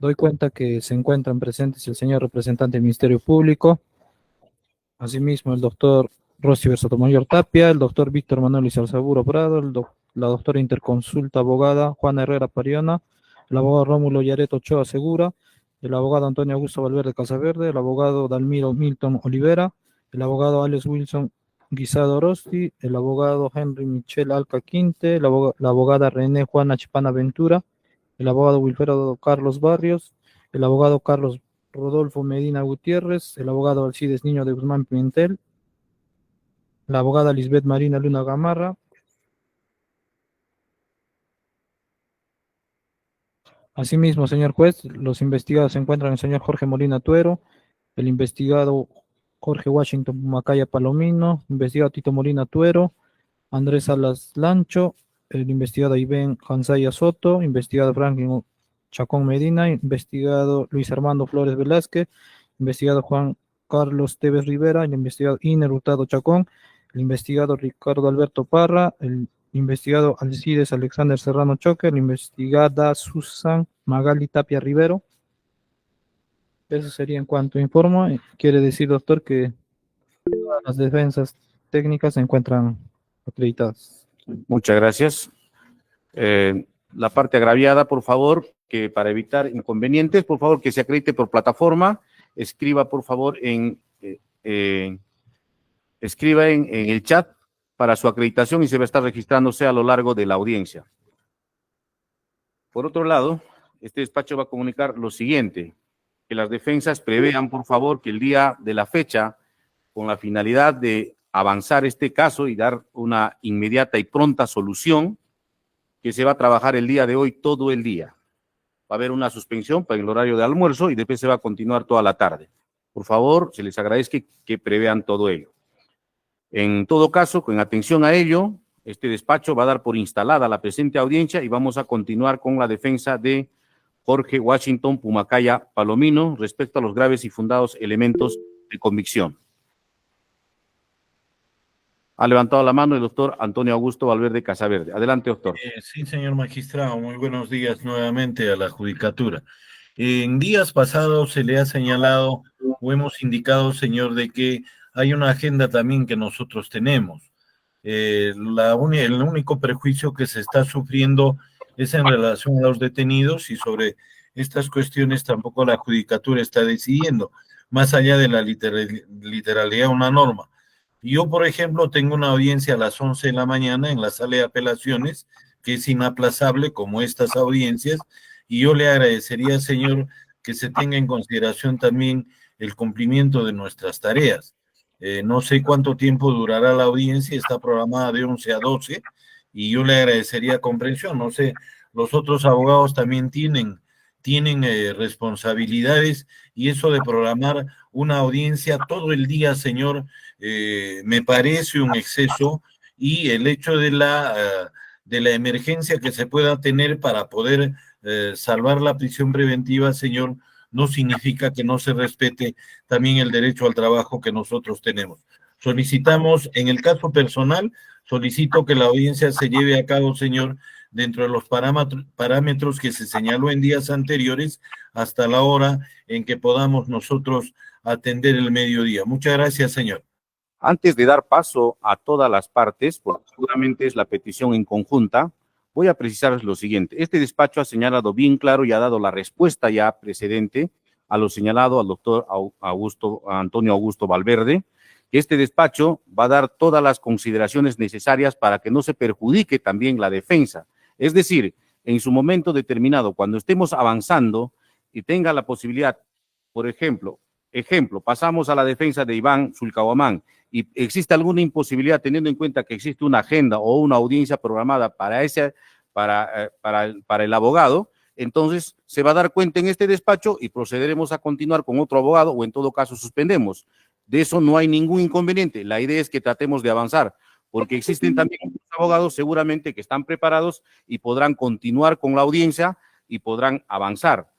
Doy cuenta que se encuentran presentes el señor representante del Ministerio Público, asimismo el doctor Rosy Sotomayor Tapia, el doctor Víctor Manuel Izarzaburo Prado, la doctora interconsulta abogada Juana Herrera Pariona, el abogado Rómulo Yareto Ochoa Segura, el abogado Antonio Augusto Valverde Casaverde, el abogado Dalmiro Milton Olivera, el abogado Alex Wilson Guisado Orosti, el abogado Henry Michel Alca Quinte, la abogada René Juana Chipana Ventura, el abogado Wilfredo Carlos Barrios, el abogado Carlos Rodolfo Medina Gutiérrez, el abogado Alcides Niño de Guzmán Pimentel, la abogada Lisbeth Marina Luna Gamarra. Asimismo, señor juez, los investigados se encuentran el señor Jorge Molina Tuero, el investigado Jorge Washington Macaya Palomino, investigado Tito Molina Tuero, Andrés Salas Lancho, el investigado Ivén Hansaya Soto, investigado Franklin Chacón Medina, investigado Luis Armando Flores Velázquez, investigado Juan Carlos Tevez Rivera, el investigado Iner Hurtado Chacón, el investigado Ricardo Alberto Parra, el investigado Alcides Alexander Serrano Choque, la investigada Susan Magali Tapia Rivero. Eso sería en cuanto informo. Quiere decir, doctor, que todas las defensas técnicas se encuentran acreditadas. Muchas gracias. La parte agraviada, por favor, que para evitar inconvenientes, por favor, que se acredite por plataforma. Escriba, por favor, escriba en el chat para su acreditación y se va a estar registrándose a lo largo de la audiencia. Por otro lado, este despacho va a comunicar lo siguiente, que las defensas prevean, por favor, que el día de la fecha, con la finalidad de avanzar este caso y dar una inmediata y pronta solución, que se va a trabajar el día de hoy todo el día. Va a haber una suspensión para el horario de almuerzo y después se va a continuar toda la tarde. Por favor, se les agradezca que prevean todo ello. En todo caso, con atención a ello, este despacho va a dar por instalada la presente audiencia y vamos a continuar con la defensa de Jorge Washington Pumacaya Palomino respecto a los graves y fundados elementos de convicción. Ha levantado la mano el doctor Antonio Augusto Valverde Casaverde. Adelante, doctor. Sí, señor magistrado, muy buenos días nuevamente a la judicatura. En días pasados se le ha señalado o hemos indicado, señor, de que hay una agenda también que nosotros tenemos. El único prejuicio que se está sufriendo es en relación a los detenidos y sobre estas cuestiones tampoco la judicatura está decidiendo, más allá de la literalidad de una norma. Yo, por ejemplo, tengo una audiencia a las 11 de la mañana en la sala de apelaciones, que es inaplazable como estas audiencias, y yo le agradecería, señor, que se tenga en consideración también el cumplimiento de nuestras tareas. No sé cuánto tiempo durará la audiencia, está programada de 11 a 12, y yo le agradecería comprensión. No sé, los otros abogados también tienen responsabilidades, y eso de programar una audiencia todo el día, señor, me parece un exceso, y el hecho de la emergencia que se pueda tener para poder salvar la prisión preventiva, señor, no significa que no se respete también el derecho al trabajo que nosotros tenemos. Solicitamos, en el caso personal, solicito que la audiencia se lleve a cabo, señor, dentro de los parámetros que se señaló en días anteriores, hasta la hora en que podamos nosotros atender el mediodía. Muchas gracias, señor. Antes de dar paso a todas las partes, porque seguramente es la petición en conjunta, voy a precisar lo siguiente. Este despacho ha señalado bien claro y ha dado la respuesta ya precedente a lo señalado al doctor Antonio Augusto Valverde, que este despacho va a dar todas las consideraciones necesarias para que no se perjudique también la defensa. Es decir, en su momento determinado, cuando estemos avanzando y tenga la posibilidad, por ejemplo, pasamos a la defensa de Iván Zulcahuamán y existe alguna imposibilidad teniendo en cuenta que existe una agenda o una audiencia programada para el abogado, entonces se va a dar cuenta en este despacho y procederemos a continuar con otro abogado o en todo caso suspendemos. De eso no hay ningún inconveniente. La idea es que tratemos de avanzar, porque existen también abogados seguramente que están preparados y podrán continuar con la audiencia y podrán avanzar.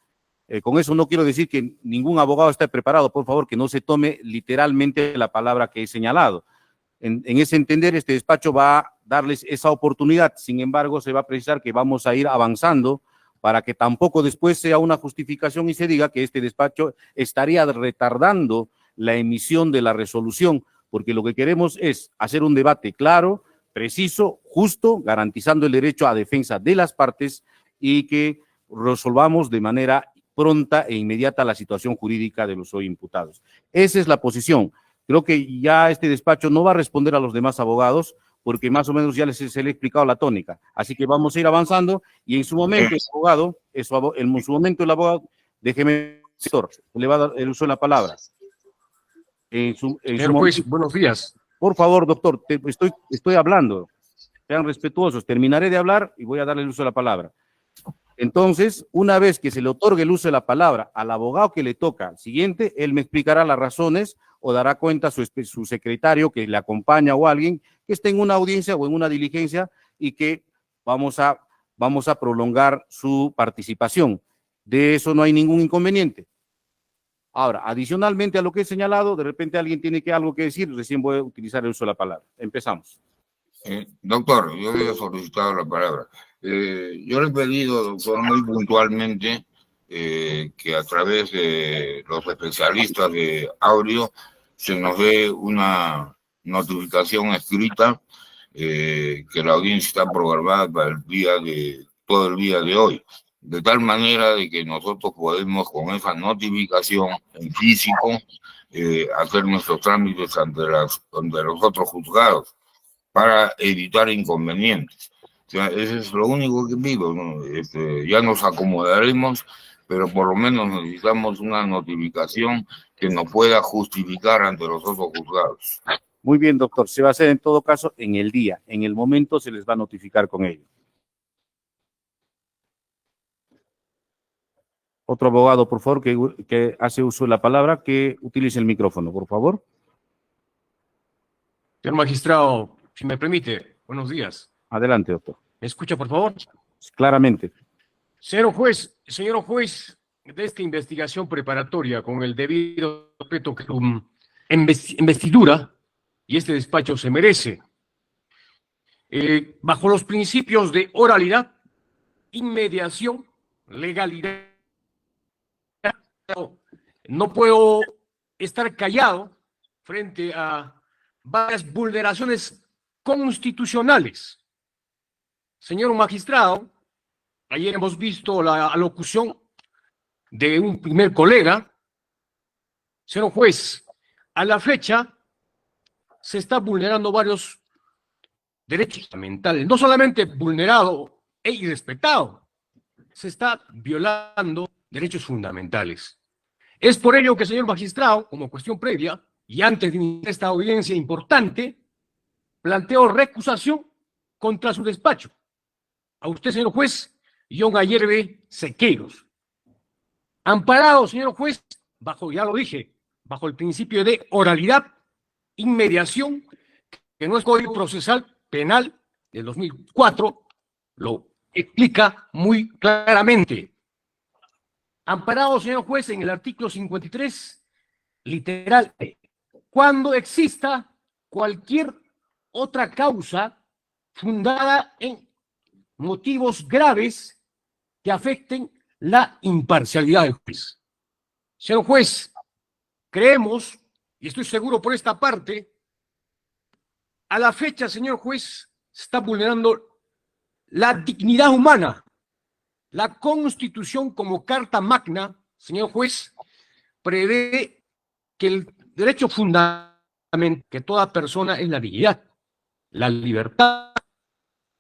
Con eso no quiero decir que ningún abogado esté preparado, por favor, que no se tome literalmente la palabra que he señalado. En ese entender, este despacho va a darles esa oportunidad, sin embargo, se va a precisar que vamos a ir avanzando para que tampoco después sea una justificación y se diga que este despacho estaría retardando la emisión de la resolución, porque lo que queremos es hacer un debate claro, preciso, justo, garantizando el derecho a defensa de las partes y que resolvamos de manera pronta e inmediata la situación jurídica de los hoy imputados. Esa es la posición. Creo que ya este despacho no va a responder a los demás abogados, porque más o menos ya se le ha explicado la tónica. Así que vamos a ir avanzando y en su momento el abogado, déjeme, doctor, le va a dar el uso de la palabra. Señor juez, buenos días. Por favor, doctor, estoy hablando. Sean respetuosos. Terminaré de hablar y voy a darle el uso de la palabra. Entonces, una vez que se le otorgue el uso de la palabra al abogado que le toca siguiente, él me explicará las razones o dará cuenta a su secretario que le acompaña o alguien que esté en una audiencia o en una diligencia y que vamos a prolongar su participación. De eso no hay ningún inconveniente. Ahora, adicionalmente a lo que he señalado, de repente alguien tiene algo que decir, recién voy a utilizar el uso de la palabra. Empezamos. Doctor, yo había solicitado la palabra. Yo le he pedido, doctor, muy puntualmente que a través de los especialistas de audio se nos dé una notificación escrita que la audiencia está programada para todo el día de hoy, de tal manera de que nosotros podemos con esa notificación en físico hacer nuestros trámites ante los otros juzgados para evitar inconvenientes. O sea, eso es lo único que pido, ¿no? Ya nos acomodaremos, pero por lo menos necesitamos una notificación que nos pueda justificar ante los otros juzgados. Muy bien, doctor. Se va a hacer en todo caso en el día. En el momento se les va a notificar con ello. Otro abogado, por favor, que hace uso de la palabra, que utilice el micrófono, por favor. Señor magistrado, si me permite, buenos días. Adelante, doctor. ¿Me escucha, por favor? Claramente. Señor juez, de esta investigación preparatoria con el debido respeto que investidura y este despacho se merece, bajo los principios de oralidad, inmediación, legalidad, no puedo estar callado frente a varias vulneraciones constitucionales. Señor magistrado, ayer hemos visto la alocución de un primer colega. Señor juez, a la fecha se está vulnerando varios derechos fundamentales, no solamente vulnerado e irrespetado, se está violando derechos fundamentales. Es por ello que, señor magistrado, como cuestión previa, y antes de iniciar esta audiencia importante, planteo recusación contra su despacho. A usted, señor juez, John Ayerbe Sequeiros. Amparado, señor juez, ya lo dije, bajo el principio de oralidad, inmediación, que nuestro Código Procesal Penal del 2004 lo explica muy claramente. Amparado, señor juez, en el artículo 53, literal, cuando exista cualquier otra causa fundada en motivos graves que afecten la imparcialidad del juez. Señor juez, creemos, y estoy seguro por esta parte, a la fecha, señor juez, se está vulnerando la dignidad humana. La Constitución como carta magna, señor juez, prevé que el derecho fundamental que toda persona es la dignidad, la libertad.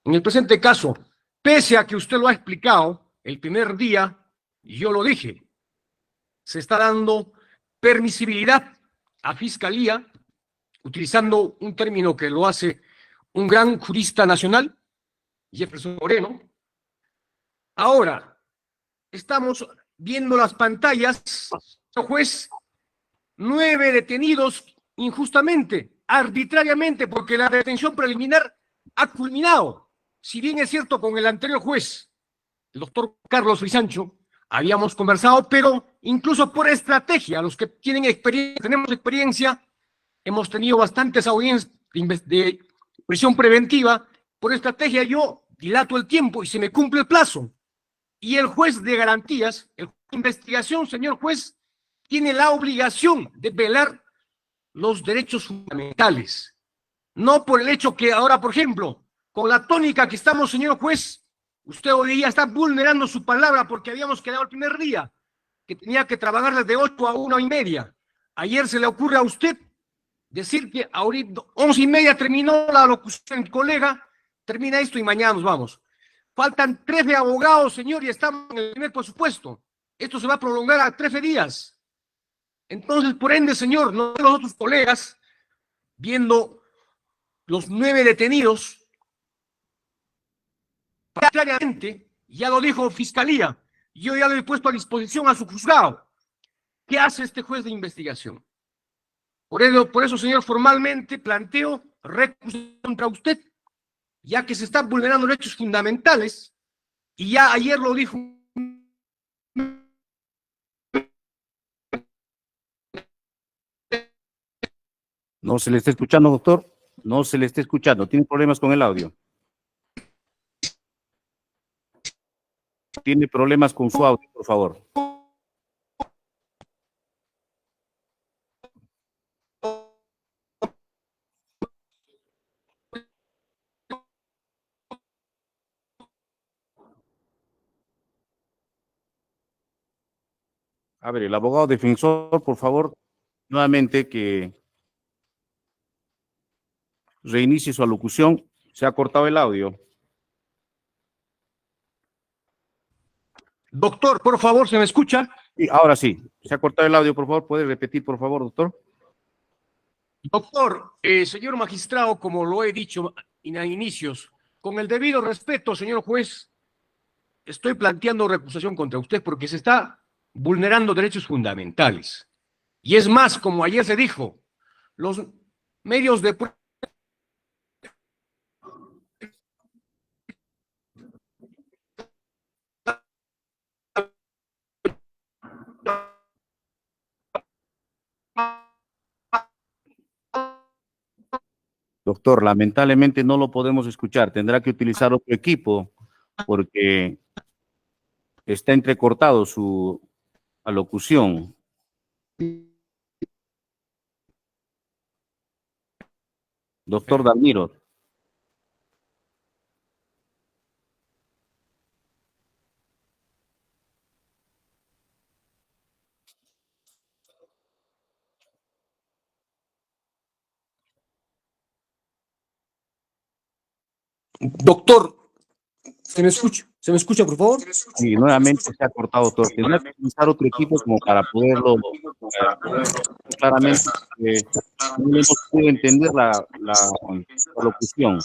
En el presente caso, pese a que usted lo ha explicado, el primer día, yo lo dije, se está dando permisibilidad a Fiscalía, utilizando un término que lo hace un gran jurista nacional, Jefferson Moreno. Ahora, estamos viendo las pantallas, señor juez, 9 detenidos injustamente, arbitrariamente, porque la detención preliminar ha culminado. Si bien es cierto, con el anterior juez, el doctor Carlos Frisancho, habíamos conversado, pero incluso por estrategia, los que tienen experiencia, tenemos experiencia, hemos tenido bastantes audiencias de prisión preventiva. Por estrategia yo dilato el tiempo y se me cumple el plazo. Y el juez de garantías, el juez de investigación, señor juez, tiene la obligación de velar los derechos fundamentales. No por el hecho que ahora, por ejemplo, con la tónica que estamos, señor juez, usted hoy día está vulnerando su palabra porque habíamos quedado el primer día, que tenía que trabajar desde 8 a 1:30. Ayer se le ocurre a usted decir que ahorita 11:30 terminó la locución del colega, termina esto y mañana nos vamos. Faltan 13 abogados, señor, y estamos en el primer presupuesto. Esto se va a prolongar a 13 días. Entonces, por ende, señor, no los otros colegas, viendo los 9 detenidos, claramente, ya lo dijo Fiscalía, yo ya lo he puesto a disposición a su juzgado. ¿Qué hace este juez de investigación? Por eso, señor, formalmente planteo recurso contra usted, ya que se están vulnerando derechos fundamentales, y ya ayer lo dijo. No se le está escuchando, doctor. No se le está escuchando. Tiene problemas con el audio. Tiene problemas con su audio, por favor. A ver, el abogado defensor, por favor, nuevamente que reinicie su alocución. Se ha cortado el audio. Doctor, por favor, ¿se me escucha? Y ahora sí, se ha cortado el audio, por favor. ¿Puede repetir, por favor, doctor? Doctor, señor magistrado, como lo he dicho a inicios, con el debido respeto, señor juez, estoy planteando recusación contra usted porque se está vulnerando derechos fundamentales. Y es más, como ayer se dijo, los medios de prueba. Doctor, lamentablemente no lo podemos escuchar. Tendrá que utilizar otro equipo porque está entrecortado su alocución. Doctor Dalmiro. Doctor, ¿se me escucha? ¿Se me escucha, por favor? Sí, nuevamente se ha cortado, doctor. Tendrá que utilizar otro equipo como para poderlo claramente. No hemos podido entender la alocución.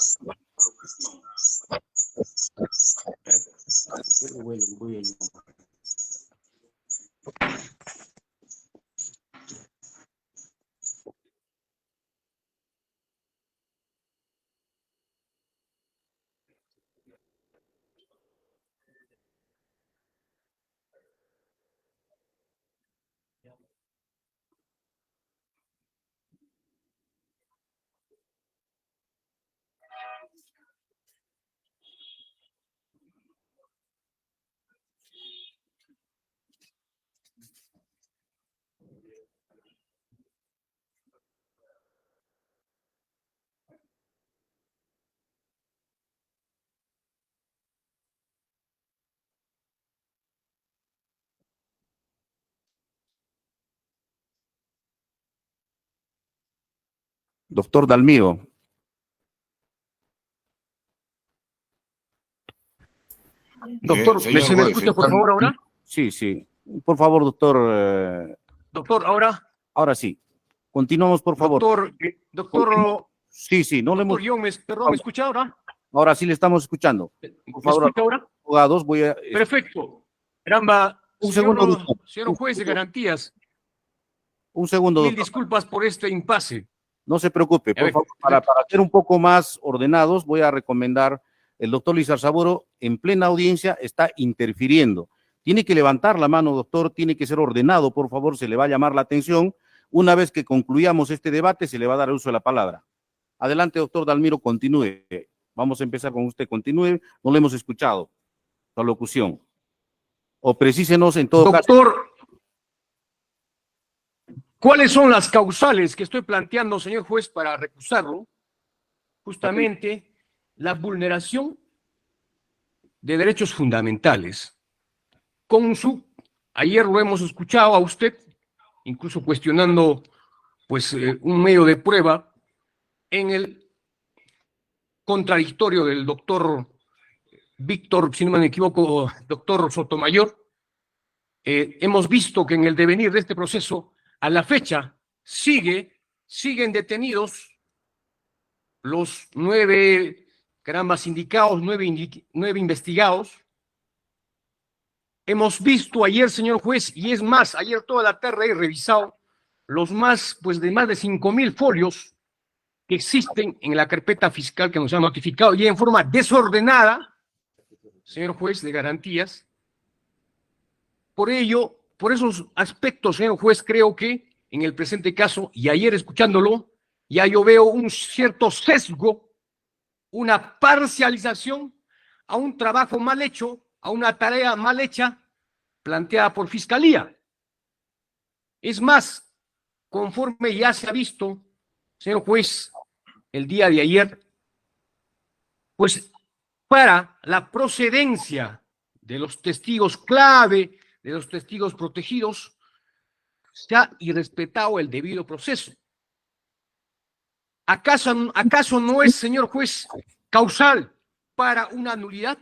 Doctor Dalmiro. Doctor, Señor ¿se me juez, escucha, por favor, ahora? Sí, sí. Por favor, doctor. Doctor, ahora. Ahora sí. Continuamos, por favor. Doctor, Sí, sí, no le hemos. perdón, ¿me escucha ahora? Ahora sí le estamos escuchando. Por favor, ¿Me escucha ahora? abogados, voy a. Perfecto. Caramba, Un segundo, señor, doctor. señor juez de garantías, Un segundo, mil doctor. disculpas por este impasse. No se preocupe, A por ver, favor, para ser un poco más ordenados, voy a recomendar, el doctor Luis Arzaburo en plena audiencia está interfiriendo. Tiene que levantar la mano, doctor, tiene que ser ordenado, por favor, se le va a llamar la atención. Una vez que concluyamos este debate, se le va a dar el uso de la palabra. Adelante, doctor Dalmiro, continúe. Vamos a empezar con usted, continúe. No le hemos escuchado su alocución. o precísenos en todo caso. Doctor, ¿cuáles son las causales que estoy planteando, señor juez, para recusarlo? Justamente la vulneración de derechos fundamentales. Ayer lo hemos escuchado a usted, incluso cuestionando pues un medio de prueba en el contradictorio del doctor Víctor, si no me equivoco, doctor Sotomayor. Hemos visto que en el devenir de este proceso, a la fecha, siguen detenidos los 9, sindicados, 9 investigados. Hemos visto ayer, señor juez, y es más, ayer toda la tarde he revisado los más de 5,000 folios que existen en la carpeta fiscal que nos han notificado y en forma desordenada, señor juez de garantías. Por ello, por esos aspectos, señor juez, creo que en el presente caso, y ayer escuchándolo, ya yo veo un cierto sesgo, una parcialización a un trabajo mal hecho, a una tarea mal hecha planteada por Fiscalía. Es más, conforme ya se ha visto, señor juez, el día de ayer, pues para la procedencia de los testigos clave, de los testigos protegidos, se ha irrespetado el debido proceso. ¿Acaso no es, señor juez, causal para una nulidad?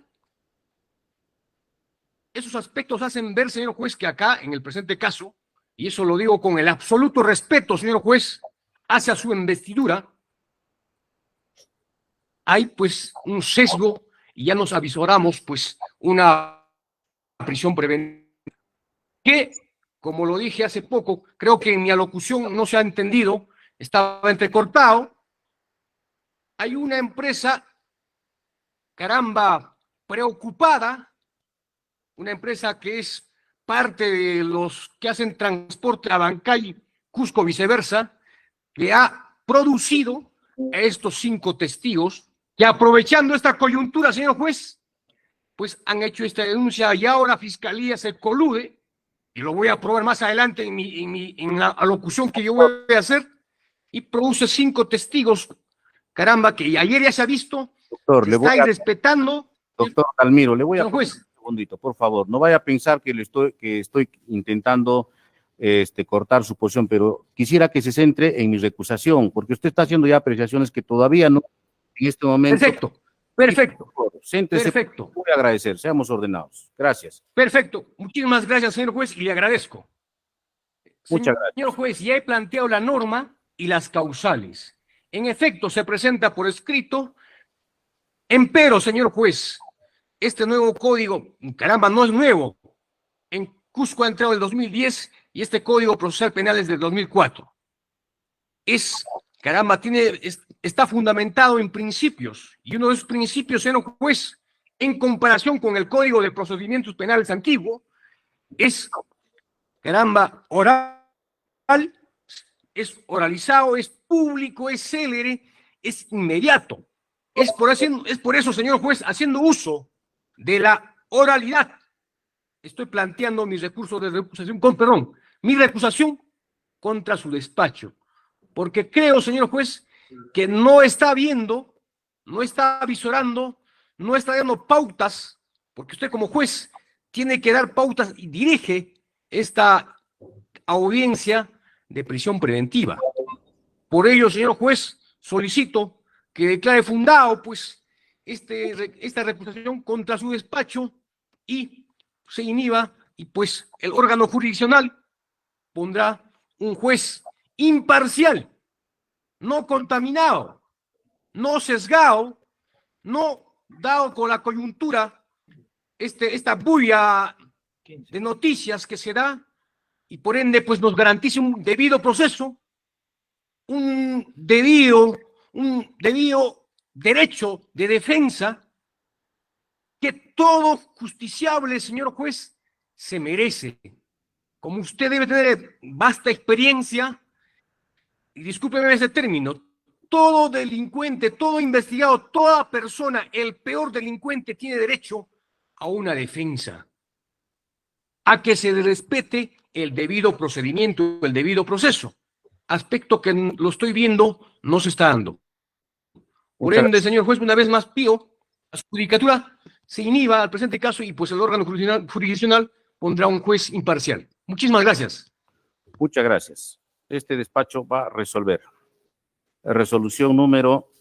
Esos aspectos hacen ver, señor juez, que acá, en el presente caso, y eso lo digo con el absoluto respeto, señor juez, hacia su investidura, hay pues un sesgo y ya nos avisoramos pues una prisión preventiva que, como lo dije hace poco, creo que en mi alocución no se ha entendido, estaba entrecortado. Hay una empresa, preocupada, una empresa que es parte de los que hacen transporte a Bancay, Cusco, viceversa, que ha producido a estos 5 testigos que, aprovechando esta coyuntura, señor juez, pues han hecho esta denuncia y ahora la Fiscalía se colude, y lo voy a probar más adelante en la alocución que yo voy a hacer, y produce 5 testigos, que ayer ya se ha visto, Doctor, se está irrespetando. Doctor Almiro, le voy a Señor juez. un segundito, por favor. No vaya a pensar que estoy intentando cortar su posición, pero quisiera que se centre en mi recusación, porque usted está haciendo ya apreciaciones que todavía no, en este momento. Perfecto. Céntrese, Perfecto. voy a agradecer, seamos ordenados. Gracias. Perfecto. Muchísimas gracias, señor juez, y le agradezco. Muchas gracias. Señor juez, ya he planteado la norma y las causales. En efecto, se presenta por escrito, empero, señor juez, este nuevo código, no es nuevo. En Cusco ha entrado el 2010 y este Código Procesal Penal es del 2004. Está fundamentado en principios, y uno de esos principios, señor juez, en comparación con el Código de Procedimientos Penales antiguo, es, oral, es oralizado, es público, es célere, es inmediato. Es por eso, señor juez, haciendo uso de la oralidad, estoy planteando mi recurso de recusación, mi recusación contra su despacho, porque creo, señor juez, que no está viendo, no está avisorando, no está dando pautas, porque usted como juez tiene que dar pautas y dirige esta audiencia de prisión preventiva. Por ello, señor juez, solicito que declare fundado pues esta recusación contra su despacho y se inhiba, y pues el órgano jurisdiccional pondrá un juez imparcial, no contaminado, no sesgado, no dado con la coyuntura, esta bulla de noticias que se da, y por ende pues nos garantice un debido proceso, un debido derecho de defensa que todo justiciable, señor juez, se merece. Como usted debe tener vasta experiencia, y discúlpeme ese término, todo delincuente, todo investigado, toda persona, el peor delincuente, tiene derecho a una defensa. a que se respete el debido procedimiento, el debido proceso, aspecto que lo estoy viendo no se está dando. Por Muchas ende, señor juez, una vez más pido, la judicatura se inhiba al presente caso y pues el órgano jurisdiccional pondrá un juez imparcial. Muchísimas gracias. Muchas gracias. Este despacho va a resolver. Resolución número,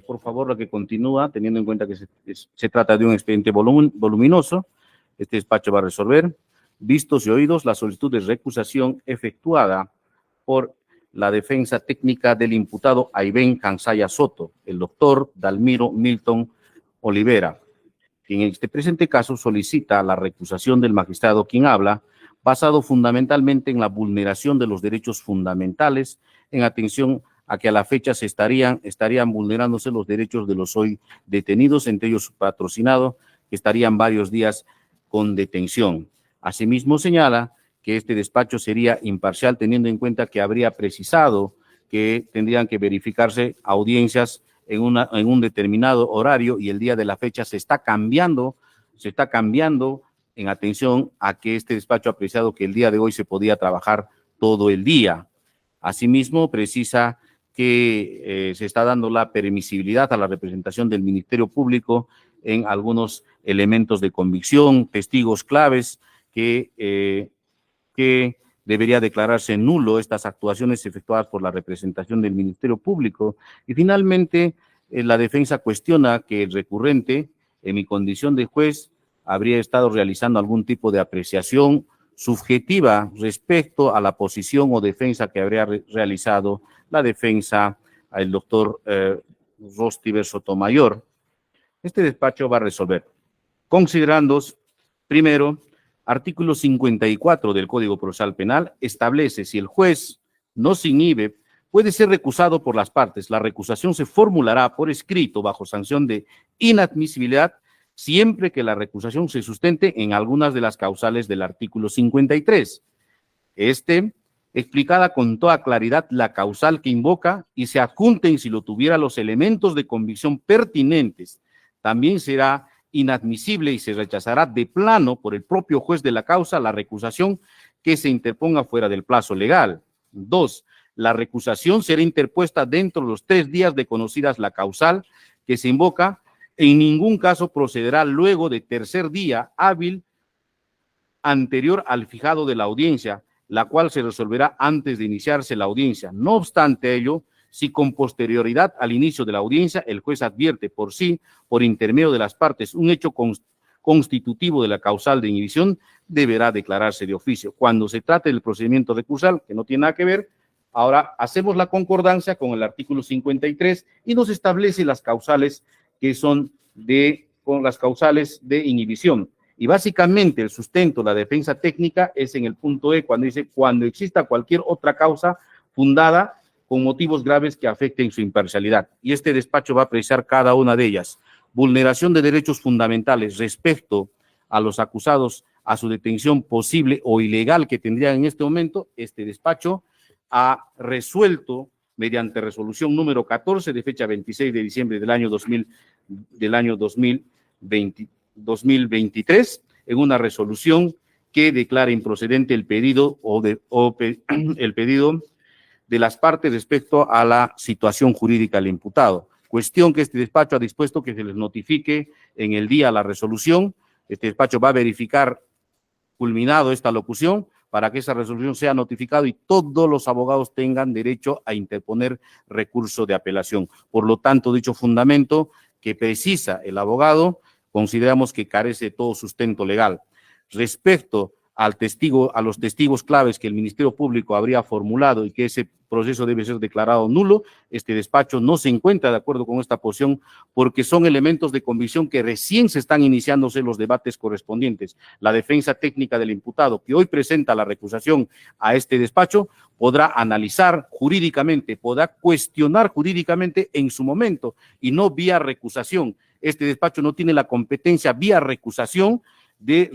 por favor, la que continúa, teniendo en cuenta que se trata de un expediente voluminoso. Este despacho va a resolver. Vistos y oídos la solicitud de recusación efectuada por la defensa técnica del imputado Aibén Cansaya Soto, el doctor Dalmiro Milton Olivera, quien en este presente caso solicita la recusación del magistrado quien habla, basado fundamentalmente en la vulneración de los derechos fundamentales, en atención a que a la fecha estarían vulnerándose los derechos de los hoy detenidos, entre ellos su patrocinado, que estarían varios días con detención. Asimismo, señala que este despacho sería imparcial, teniendo en cuenta que habría precisado que tendrían que verificarse audiencias en un determinado horario y el día de la fecha se está cambiando en atención a que este despacho ha apreciado que el día de hoy se podía trabajar todo el día. Asimismo, precisa que se está dando la permisibilidad a la representación del Ministerio Público en algunos elementos de convicción, testigos claves que debería declararse nulo estas actuaciones efectuadas por la representación del Ministerio Público. Y finalmente, la defensa cuestiona que el recurrente, en mi condición de juez, habría estado realizando algún tipo de apreciación subjetiva respecto a la posición o defensa que habría realizado la defensa al doctor Rostiver Sotomayor. Este despacho va a resolver, considerando, primero, artículo 54 del Código Procesal Penal establece si el juez no se inhibe, puede ser recusado por las partes. La recusación se formulará por escrito bajo sanción de inadmisibilidad siempre que la recusación se sustente en algunas de las causales del artículo 53. Explicada con toda claridad la causal que invoca y se adjunten si lo tuviera los elementos de convicción pertinentes. También será inadmisible y se rechazará de plano por el propio juez de la causa la recusación que se interponga fuera del plazo legal. 2. La recusación será interpuesta dentro de los 3 días de conocidas la causal que se invoca. En ningún caso procederá luego de tercer día hábil anterior al fijado de la audiencia, la cual se resolverá antes de iniciarse la audiencia. No obstante ello, si con posterioridad al inicio de la audiencia el juez advierte por sí, por intermedio de las partes, un hecho constitutivo de la causal de inhibición, deberá declararse de oficio. Cuando se trate del procedimiento recursal, que no tiene nada que ver, ahora hacemos la concordancia con el artículo 53 y nos establece las causales que son con las causales de inhibición. Y básicamente el sustento, la defensa técnica es en el punto E, cuando dice, cuando exista cualquier otra causa fundada con motivos graves que afecten su imparcialidad. Y este despacho va a precisar cada una de ellas. Vulneración de derechos fundamentales respecto a los acusados a su detención posible o ilegal que tendrían en este momento. Este despacho ha resuelto mediante resolución número 14 de fecha 26 de diciembre del año 2023 en una resolución que declara improcedente el pedido el pedido de las partes respecto a la situación jurídica del imputado. Cuestión que este despacho ha dispuesto que se les notifique en el día la resolución. Este despacho va a verificar, culminado esta locución, para que esa resolución sea notificada y todos los abogados tengan derecho a interponer recurso de apelación. Por lo tanto, dicho fundamento que precisa el abogado, consideramos que carece de todo sustento legal. Respecto a los testigos claves que el Ministerio Público habría formulado y que ese proceso debe ser declarado nulo, este despacho no se encuentra de acuerdo con esta posición porque son elementos de convicción que recién se están iniciándose los debates correspondientes. La defensa técnica del imputado que hoy presenta la recusación a este despacho podrá analizar jurídicamente, podrá cuestionar jurídicamente en su momento y no vía recusación. Este despacho no tiene la competencia vía recusación de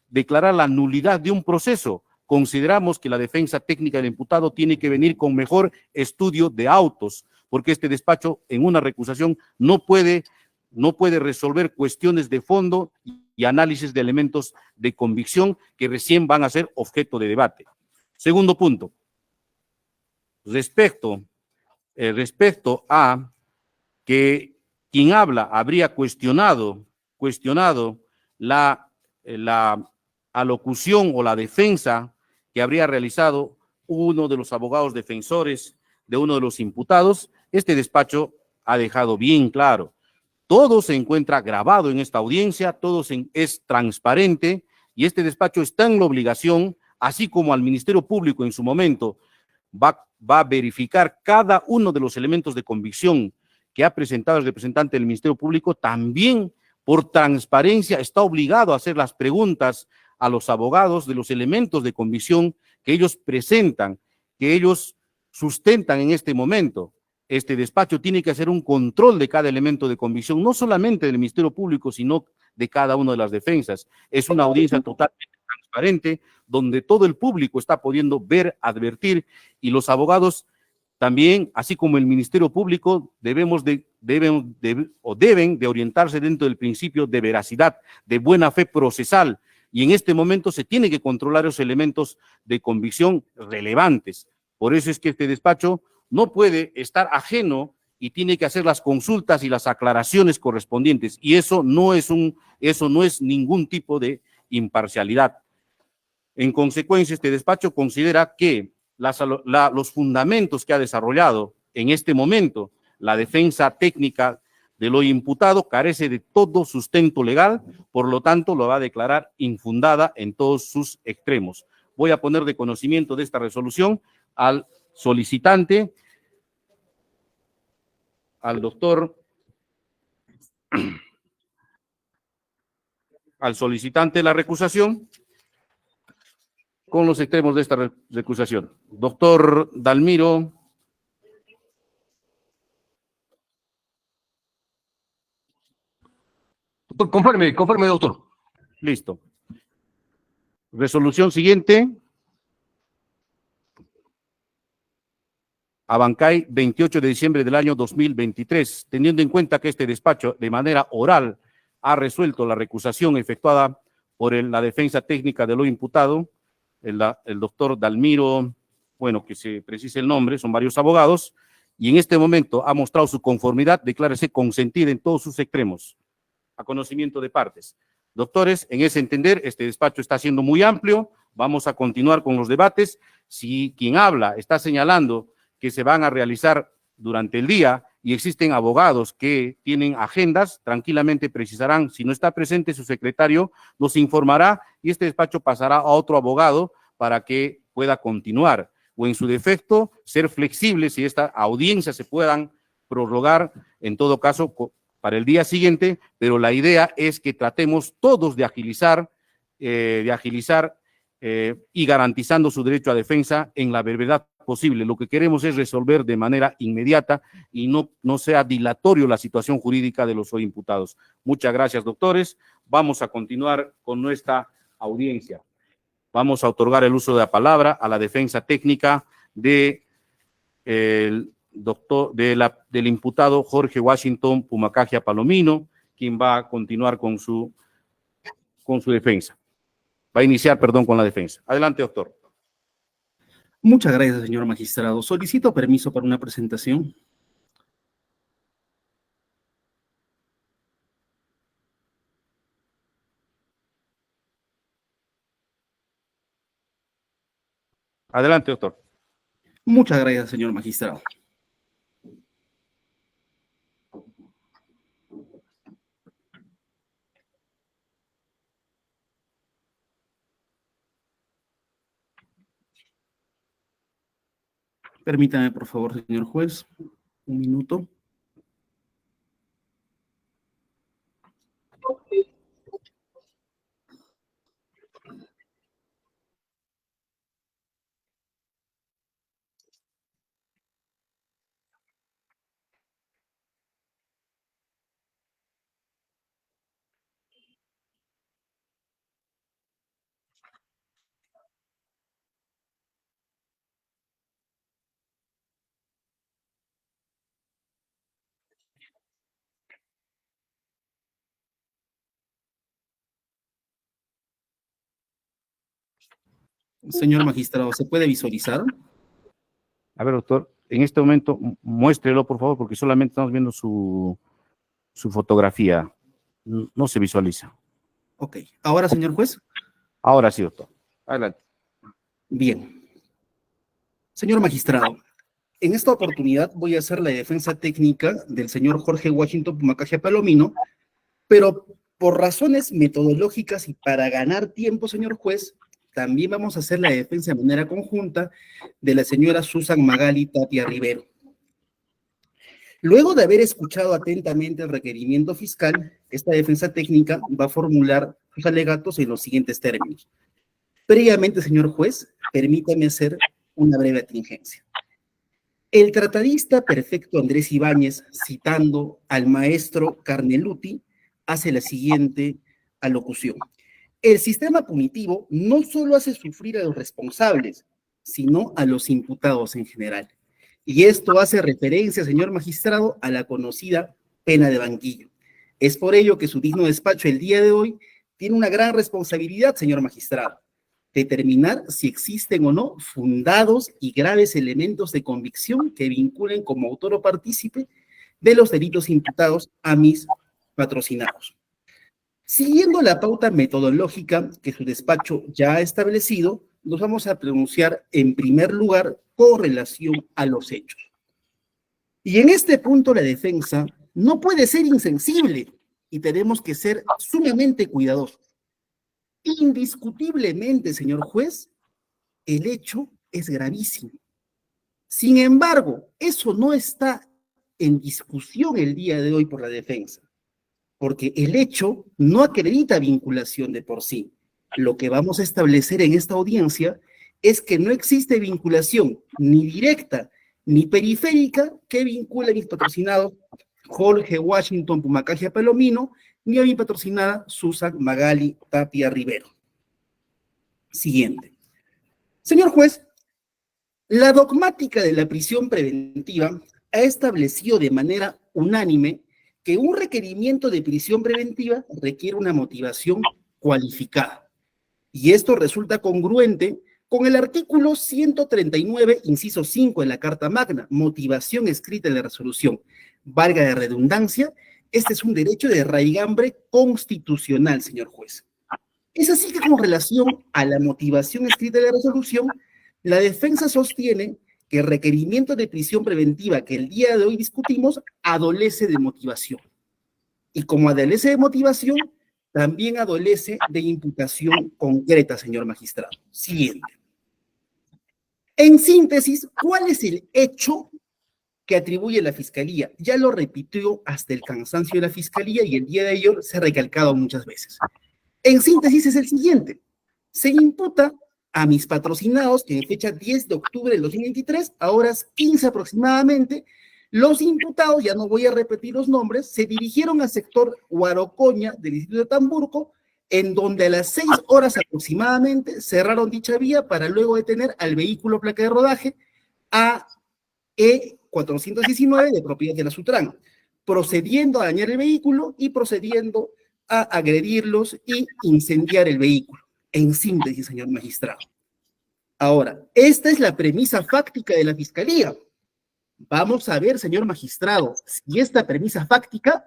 declarar la nulidad de un proceso. Consideramos que la defensa técnica del imputado tiene que venir con mejor estudio de autos, porque este despacho en una recusación no puede resolver cuestiones de fondo y análisis de elementos de convicción que recién van a ser objeto de debate. Segundo punto, respecto a que quien habla habría cuestionado la alocución o la defensa que habría realizado uno de los abogados defensores de uno de los imputados. Este despacho ha dejado bien claro, todo se encuentra grabado en esta audiencia, es transparente y este despacho está en la obligación, así como al Ministerio Público en su momento va a verificar cada uno de los elementos de convicción que ha presentado el representante del Ministerio Público, también por transparencia está obligado a hacer las preguntas a los abogados de los elementos de convicción que ellos presentan, que ellos sustentan en este momento. Este despacho tiene que hacer un control de cada elemento de convicción, no solamente del Ministerio Público, sino de cada una de las defensas. Es una audiencia totalmente transparente, donde todo el público está pudiendo ver, advertir, y los abogados también, así como el Ministerio Público, deben de orientarse dentro del principio de veracidad, de buena fe procesal, y en este momento se tiene que controlar los elementos de convicción relevantes. Por eso es que este despacho no puede estar ajeno y tiene que hacer las consultas y las aclaraciones correspondientes, y eso no es ningún tipo de imparcialidad. En consecuencia, este despacho considera que los fundamentos que ha desarrollado en este momento la defensa técnica de lo imputado carece de todo sustento legal, por lo tanto lo va a declarar infundada en todos sus extremos. Voy a poner de conocimiento de esta resolución al solicitante, al solicitante de la recusación, con los extremos de esta recusación. Doctor Dalmiro. Conforme, doctor. Listo. Resolución siguiente. Abancay, 28 de diciembre del año 2023. Teniendo en cuenta que este despacho de manera oral ha resuelto la recusación efectuada por la defensa técnica de lo imputado, el doctor Dalmiro, bueno, que se precise el nombre, son varios abogados, y en este momento ha mostrado su conformidad, declárese consentida en todos sus extremos, a conocimiento de partes. Doctores, en ese entender, este despacho está siendo muy amplio, vamos a continuar con los debates. Si quien habla está señalando que se van a realizar durante el día y existen abogados que tienen agendas, tranquilamente precisarán, si no está presente su secretario, nos informará y este despacho pasará a otro abogado para que pueda continuar, o en su defecto, ser flexible si esta audiencia se puedan prorrogar, en todo caso, para el día siguiente, pero la idea es que tratemos todos de agilizar y garantizando su derecho a defensa en la brevedad posible. Lo que queremos es resolver de manera inmediata y no sea dilatorio la situación jurídica de los hoy imputados. Muchas gracias, doctores. Vamos a continuar con nuestra audiencia. Vamos a otorgar el uso de la palabra a la defensa técnica del imputado Jorge Washington Pumacaja Palomino, quien va a continuar con su defensa. Va a iniciar, con la defensa. Adelante, doctor. Muchas gracias, señor magistrado. Solicito permiso para una presentación. Adelante, doctor. Muchas gracias, señor magistrado. Permítame, por favor, señor juez, un minuto. Señor magistrado, ¿se puede visualizar? A ver, doctor, en este momento muéstrelo, por favor, porque solamente estamos viendo su fotografía. No se visualiza. Ok. Ahora, señor juez. Ahora sí, doctor. Adelante. Bien. Señor magistrado, en esta oportunidad voy a hacer la defensa técnica del señor Jorge Washington Pumacaje Palomino, pero por razones metodológicas y para ganar tiempo, señor juez, también vamos a hacer la defensa de manera conjunta de la señora Susan Magali Tapia Rivero. Luego de haber escuchado atentamente el requerimiento fiscal, esta defensa técnica va a formular sus alegatos en los siguientes términos. Previamente, señor juez, permítame hacer una breve atingencia. El tratadista perfecto Andrés Ibáñez, citando al maestro Carneluti, hace la siguiente alocución. El sistema punitivo no solo hace sufrir a los responsables, sino a los imputados en general. Y esto hace referencia, señor magistrado, a la conocida pena de banquillo. Es por ello que su digno despacho el día de hoy tiene una gran responsabilidad, señor magistrado, determinar si existen o no fundados y graves elementos de convicción que vinculen como autor o partícipe de los delitos imputados a mis patrocinados. Siguiendo la pauta metodológica que su despacho ya ha establecido, nos vamos a pronunciar en primer lugar con relación a los hechos. Y en este punto la defensa no puede ser insensible y tenemos que ser sumamente cuidadosos. Indiscutiblemente, señor juez, el hecho es gravísimo. Sin embargo, eso no está en discusión el día de hoy por la defensa, porque el hecho no acredita vinculación de por sí. Lo que vamos a establecer en esta audiencia es que no existe vinculación ni directa ni periférica que vincule a mis patrocinados Jorge Washington Pumacaje Palomino ni a mi patrocinada Susan Magali Tapia Rivero. Siguiente. Señor juez, la dogmática de la prisión preventiva ha establecido de manera unánime que un requerimiento de prisión preventiva requiere una motivación cualificada. Y esto resulta congruente con el artículo 139, inciso 5 de la Carta Magna, motivación escrita en la resolución. Valga de redundancia, este es un derecho de raigambre constitucional, señor juez. Es así que con relación a la motivación escrita de la resolución, la defensa sostiene que el requerimiento de prisión preventiva que el día de hoy discutimos adolece de motivación. Y como adolece de motivación, también adolece de imputación concreta, señor magistrado. Siguiente. En síntesis, ¿cuál es el hecho que atribuye la Fiscalía? Ya lo repitió hasta el cansancio de la Fiscalía y el día de ayer se ha recalcado muchas veces. En síntesis es el siguiente. Se imputa a mis patrocinados que en fecha 10 de octubre del 2023, a horas 15 aproximadamente, los imputados, ya no voy a repetir los nombres, se dirigieron al sector Huarocoña del distrito de Tamburco, en donde a las 6 horas aproximadamente cerraron dicha vía para luego detener al vehículo placa de rodaje AE 419 de propiedad de la Sutran, procediendo a dañar el vehículo y procediendo a agredirlos y incendiar el vehículo. En síntesis, señor magistrado. Ahora, esta es la premisa fáctica de la Fiscalía. Vamos a ver, señor magistrado, si esta premisa fáctica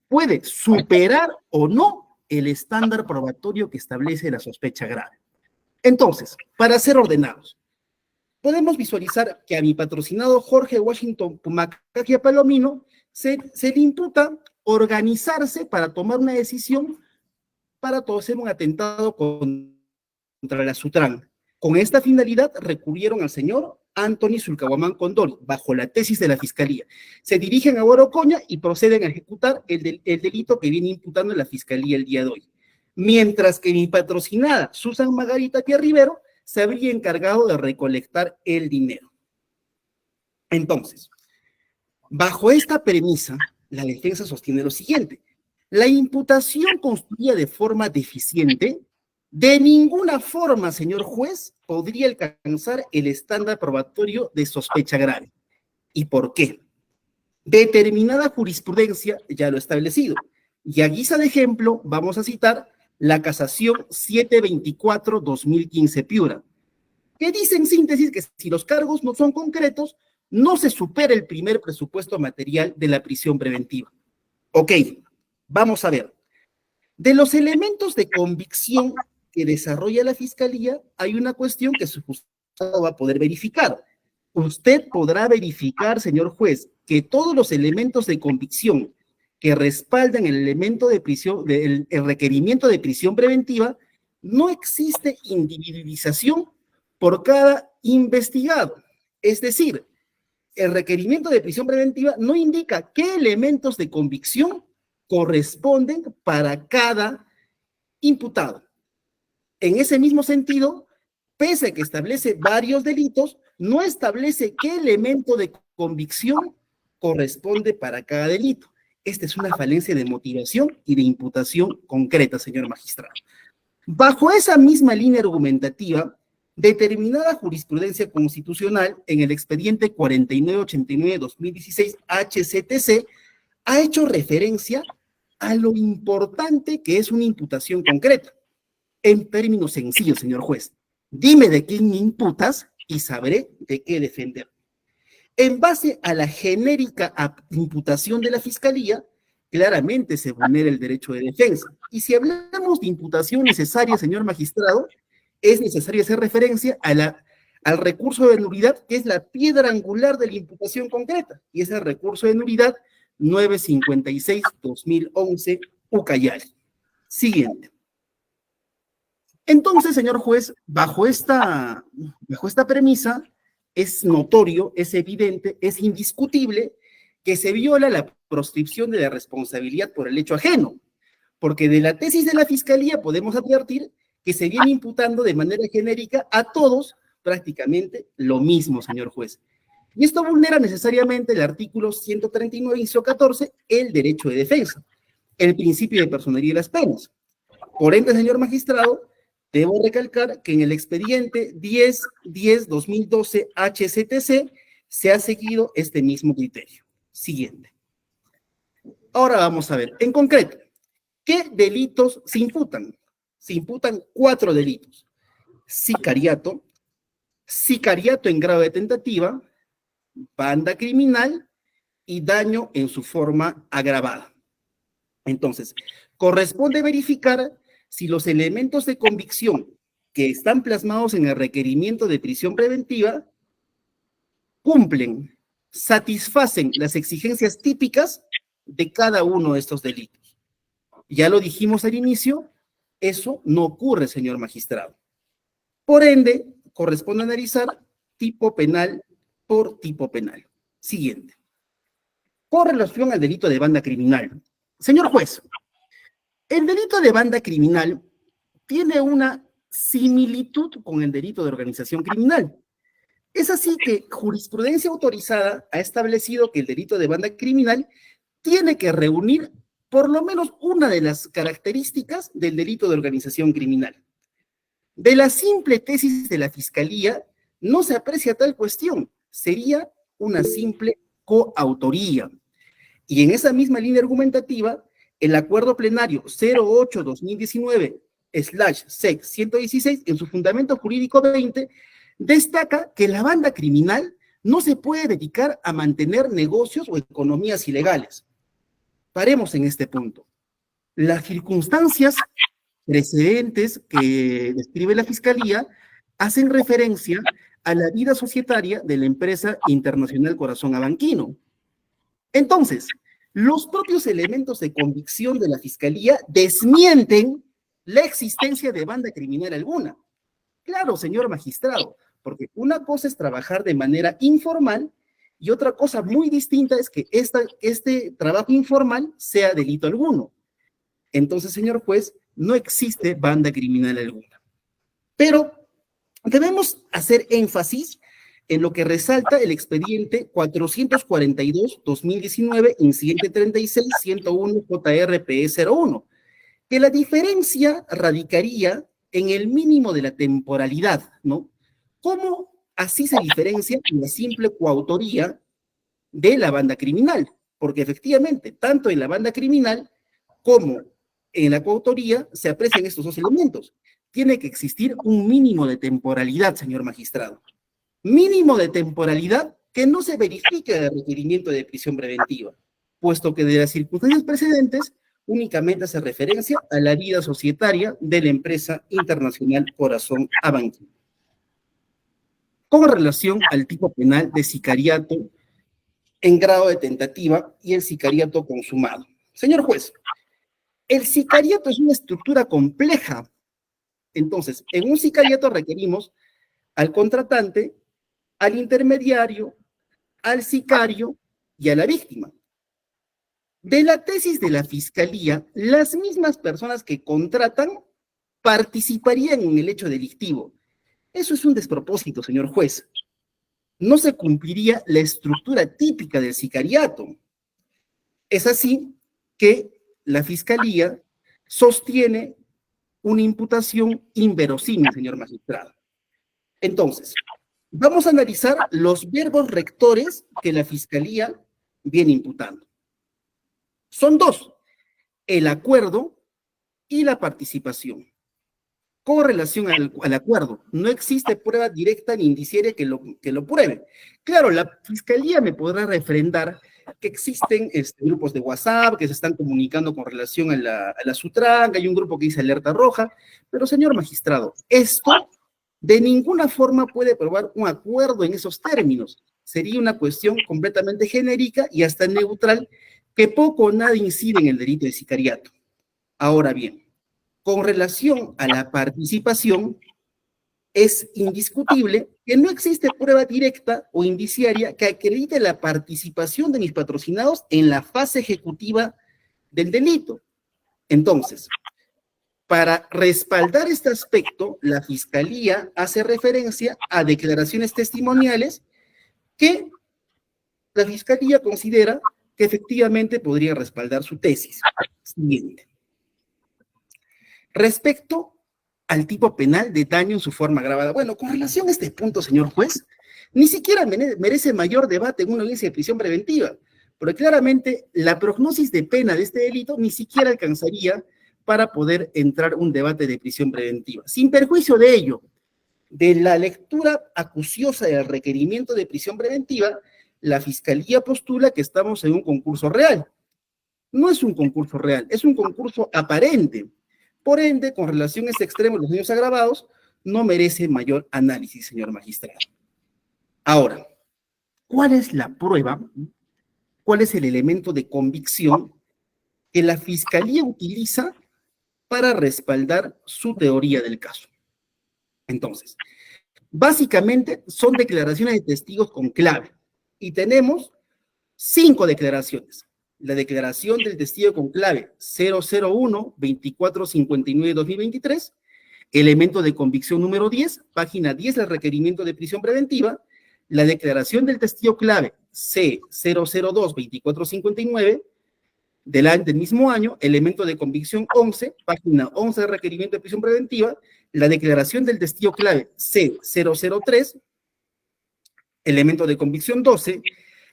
puede superar o no el estándar probatorio que establece la sospecha grave. Entonces, para ser ordenados, podemos visualizar que a mi patrocinado Jorge Washington Pumacaje Palomino se le imputa organizarse para tomar una decisión para hacer un atentado contra la Sutran. Con esta finalidad recurrieron al señor Anthony Zulcahuamán Condori, bajo la tesis de la Fiscalía. Se dirigen a Huarocoña y proceden a ejecutar el delito que viene imputando la Fiscalía el día de hoy. Mientras que mi patrocinada Susan Magali Tapia Rivero se habría encargado de recolectar el dinero. Entonces, bajo esta premisa, la defensa sostiene lo siguiente. La imputación construida de forma deficiente, de ninguna forma, señor juez, podría alcanzar el estándar probatorio de sospecha grave. ¿Y por qué? Determinada jurisprudencia ya lo ha establecido. Y a guisa de ejemplo, vamos a citar la casación 724-2015 Piura, que dice en síntesis que si los cargos no son concretos, no se supera el primer presupuesto material de la prisión preventiva. Ok, vamos a ver. De los elementos de convicción que desarrolla la Fiscalía, hay una cuestión que su juzgado va a poder verificar. Usted podrá verificar, señor juez, que todos los elementos de convicción que respaldan el elemento de prisión, el requerimiento de prisión preventiva, no existe individualización por cada investigado. Es decir, el requerimiento de prisión preventiva no indica qué elementos de convicción corresponden para cada imputado. En ese mismo sentido, pese a que establece varios delitos, no establece qué elemento de convicción corresponde para cada delito. Esta es una falencia de motivación y de imputación concreta, señor magistrado. Bajo esa misma línea argumentativa, determinada jurisprudencia constitucional en el expediente 4989-2016 HCTC ha hecho referencia a lo importante que es una imputación concreta. En términos sencillos, señor juez, dime de quién me imputas y sabré de qué defender. En base a la genérica imputación de la Fiscalía, claramente se vulnera el derecho de defensa. Y si hablamos de imputación necesaria, señor magistrado, es necesario hacer referencia al recurso de nulidad, que es la piedra angular de la imputación concreta, y es el recurso de nulidad 956-2011 Ucayali. Siguiente. Entonces, señor juez, bajo esta premisa, es notorio, es evidente, es indiscutible que se viola la proscripción de la responsabilidad por el hecho ajeno, porque de la tesis de la Fiscalía podemos advertir que se viene imputando de manera genérica a todos prácticamente lo mismo, señor juez. Y esto vulnera necesariamente el artículo 139, inciso 14, el derecho de defensa, el principio de personería de las penas. Por ende, señor magistrado, debo recalcar que en el expediente 10-2012 HCTC se ha seguido este mismo criterio. Siguiente. Ahora vamos a ver, en concreto, ¿qué delitos se imputan? Se imputan 4 delitos. Sicariato, sicariato en grado de tentativa, banda criminal y daño en su forma agravada. Entonces, corresponde verificar si los elementos de convicción que están plasmados en el requerimiento de prisión preventiva cumplen, satisfacen las exigencias típicas de cada uno de estos delitos. Ya lo dijimos al inicio, eso no ocurre, señor magistrado. Por ende, corresponde analizar tipo penal por tipo penal. Siguiente. Con relación al delito de banda criminal. Señor juez, el delito de banda criminal tiene una similitud con el delito de organización criminal. Es así que jurisprudencia autorizada ha establecido que el delito de banda criminal tiene que reunir por lo menos una de las características del delito de organización criminal. De la simple tesis de la Fiscalía no se aprecia tal cuestión, sería una simple coautoría. Y en esa misma línea argumentativa, el acuerdo plenario 08-2019/SEC-116, en su fundamento jurídico 20, destaca que la banda criminal no se puede dedicar a mantener negocios o economías ilegales. Paremos en este punto. Las circunstancias precedentes que describe la Fiscalía hacen referencia a la vida societaria de la empresa internacional Corazón Abanquino. Entonces, los propios elementos de convicción de la Fiscalía desmienten la existencia de banda criminal alguna. Claro, señor magistrado, porque una cosa es trabajar de manera informal y otra cosa muy distinta es que este trabajo informal sea delito alguno. Entonces, señor juez, no existe banda criminal alguna. Pero debemos hacer énfasis en lo que resalta el expediente 442-2019, incidente 36-101-JRP01, que la diferencia radicaría en el mínimo de la temporalidad, ¿no? ¿Cómo así se diferencia en la simple coautoría de la banda criminal? Porque efectivamente, tanto en la banda criminal como en la coautoría se aprecian estos dos elementos. tiene que existir un mínimo de temporalidad, señor magistrado. Mínimo de temporalidad que no se verifique el requerimiento de prisión preventiva, puesto que de las circunstancias precedentes únicamente hace referencia a la vida societaria de la empresa internacional Corazón Abanqui. Con relación al tipo penal de sicariato en grado de tentativa y el sicariato consumado. Señor juez, el sicariato es una estructura compleja. Entonces, en un sicariato requerimos al contratante, al intermediario, al sicario y a la víctima. De la tesis de la Fiscalía, las mismas personas que contratan participarían en el hecho delictivo. Eso es un despropósito, señor juez. No se cumpliría la estructura típica del sicariato. Es así que la Fiscalía sostiene una imputación inverosímil, señor magistrado. Entonces, vamos a analizar los verbos rectores que la Fiscalía viene imputando. Son dos: el acuerdo y la participación. Con relación al acuerdo, no existe prueba directa ni indiciaria que lo pruebe. Claro, la Fiscalía me podrá refrendar que existen grupos de WhatsApp que se están comunicando con relación a la Sutran, hay un grupo que dice alerta roja, pero señor magistrado, esto de ninguna forma puede probar un acuerdo en esos términos. Sería una cuestión completamente genérica y hasta neutral que poco o nada incide en el delito de sicariato. Ahora bien, con relación a la participación, es indiscutible que no existe prueba directa o indiciaria que acredite la participación de mis patrocinados en la fase ejecutiva del delito. Entonces, para respaldar este aspecto, la Fiscalía hace referencia a declaraciones testimoniales que la Fiscalía considera que efectivamente podría respaldar su tesis. Siguiente. Respecto al tipo penal de daño en su forma agravada. Bueno, con relación a este punto, señor juez, ni siquiera merece mayor debate en una audiencia de prisión preventiva, porque claramente la prognosis de pena de este delito ni siquiera alcanzaría para poder entrar un debate de prisión preventiva. Sin perjuicio de ello, de la lectura acuciosa del requerimiento de prisión preventiva, la Fiscalía postula que estamos en un concurso real. No es un concurso real, es un concurso aparente. Por ende, con relación a este extremo de los daños agravados, no merece mayor análisis, señor magistrado. Ahora, ¿cuál es la prueba? ¿Cuál es el elemento de convicción que la Fiscalía utiliza para respaldar su teoría del caso? Entonces, básicamente son declaraciones de testigos con clave. Y tenemos 5 declaraciones. La declaración del testigo con clave 001-2459-2023, elemento de convicción número 10, página 10 del requerimiento de prisión preventiva, la declaración del testigo clave C002-2459 del mismo año, elemento de convicción 11, página 11 del requerimiento de prisión preventiva, la declaración del testigo clave C003, elemento de convicción 12,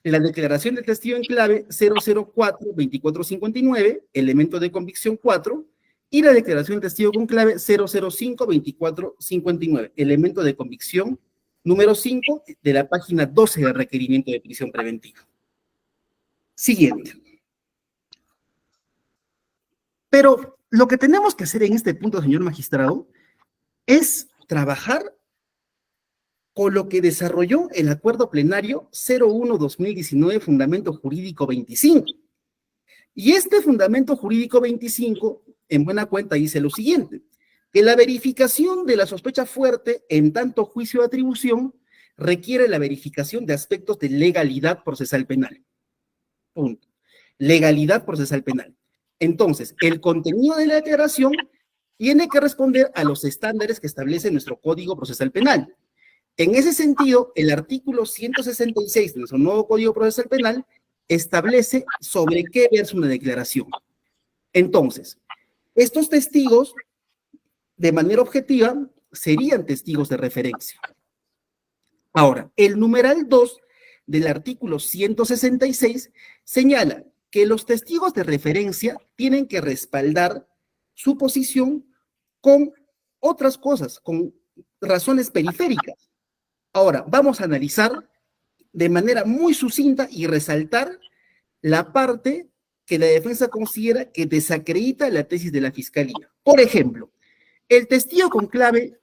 la declaración del testigo en clave 004-2459, elemento de convicción 4, y la declaración del testigo con clave 005-2459, elemento de convicción número 5 de la página 12 del requerimiento de prisión preventiva. Siguiente. Pero lo que tenemos que hacer en este punto, señor magistrado, es trabajar con lo que desarrolló el acuerdo plenario 01-2019, fundamento jurídico 25. Y este fundamento jurídico 25, en buena cuenta, dice lo siguiente: que la verificación de la sospecha fuerte en tanto juicio de atribución requiere la verificación de aspectos de legalidad procesal penal. Punto. Legalidad procesal penal. Entonces, el contenido de la declaración tiene que responder a los estándares que establece nuestro Código Procesal Penal. En ese sentido, el artículo 166 de nuestro nuevo Código Procesal Penal establece sobre qué versa una declaración. Entonces, estos testigos, de manera objetiva, serían testigos de referencia. Ahora, el numeral 2 del artículo 166 señala que los testigos de referencia tienen que respaldar su posición con otras cosas, con razones periféricas. Ahora, vamos a analizar de manera muy sucinta y resaltar la parte que la defensa considera que desacredita la tesis de la Fiscalía. Por ejemplo, el testigo con clave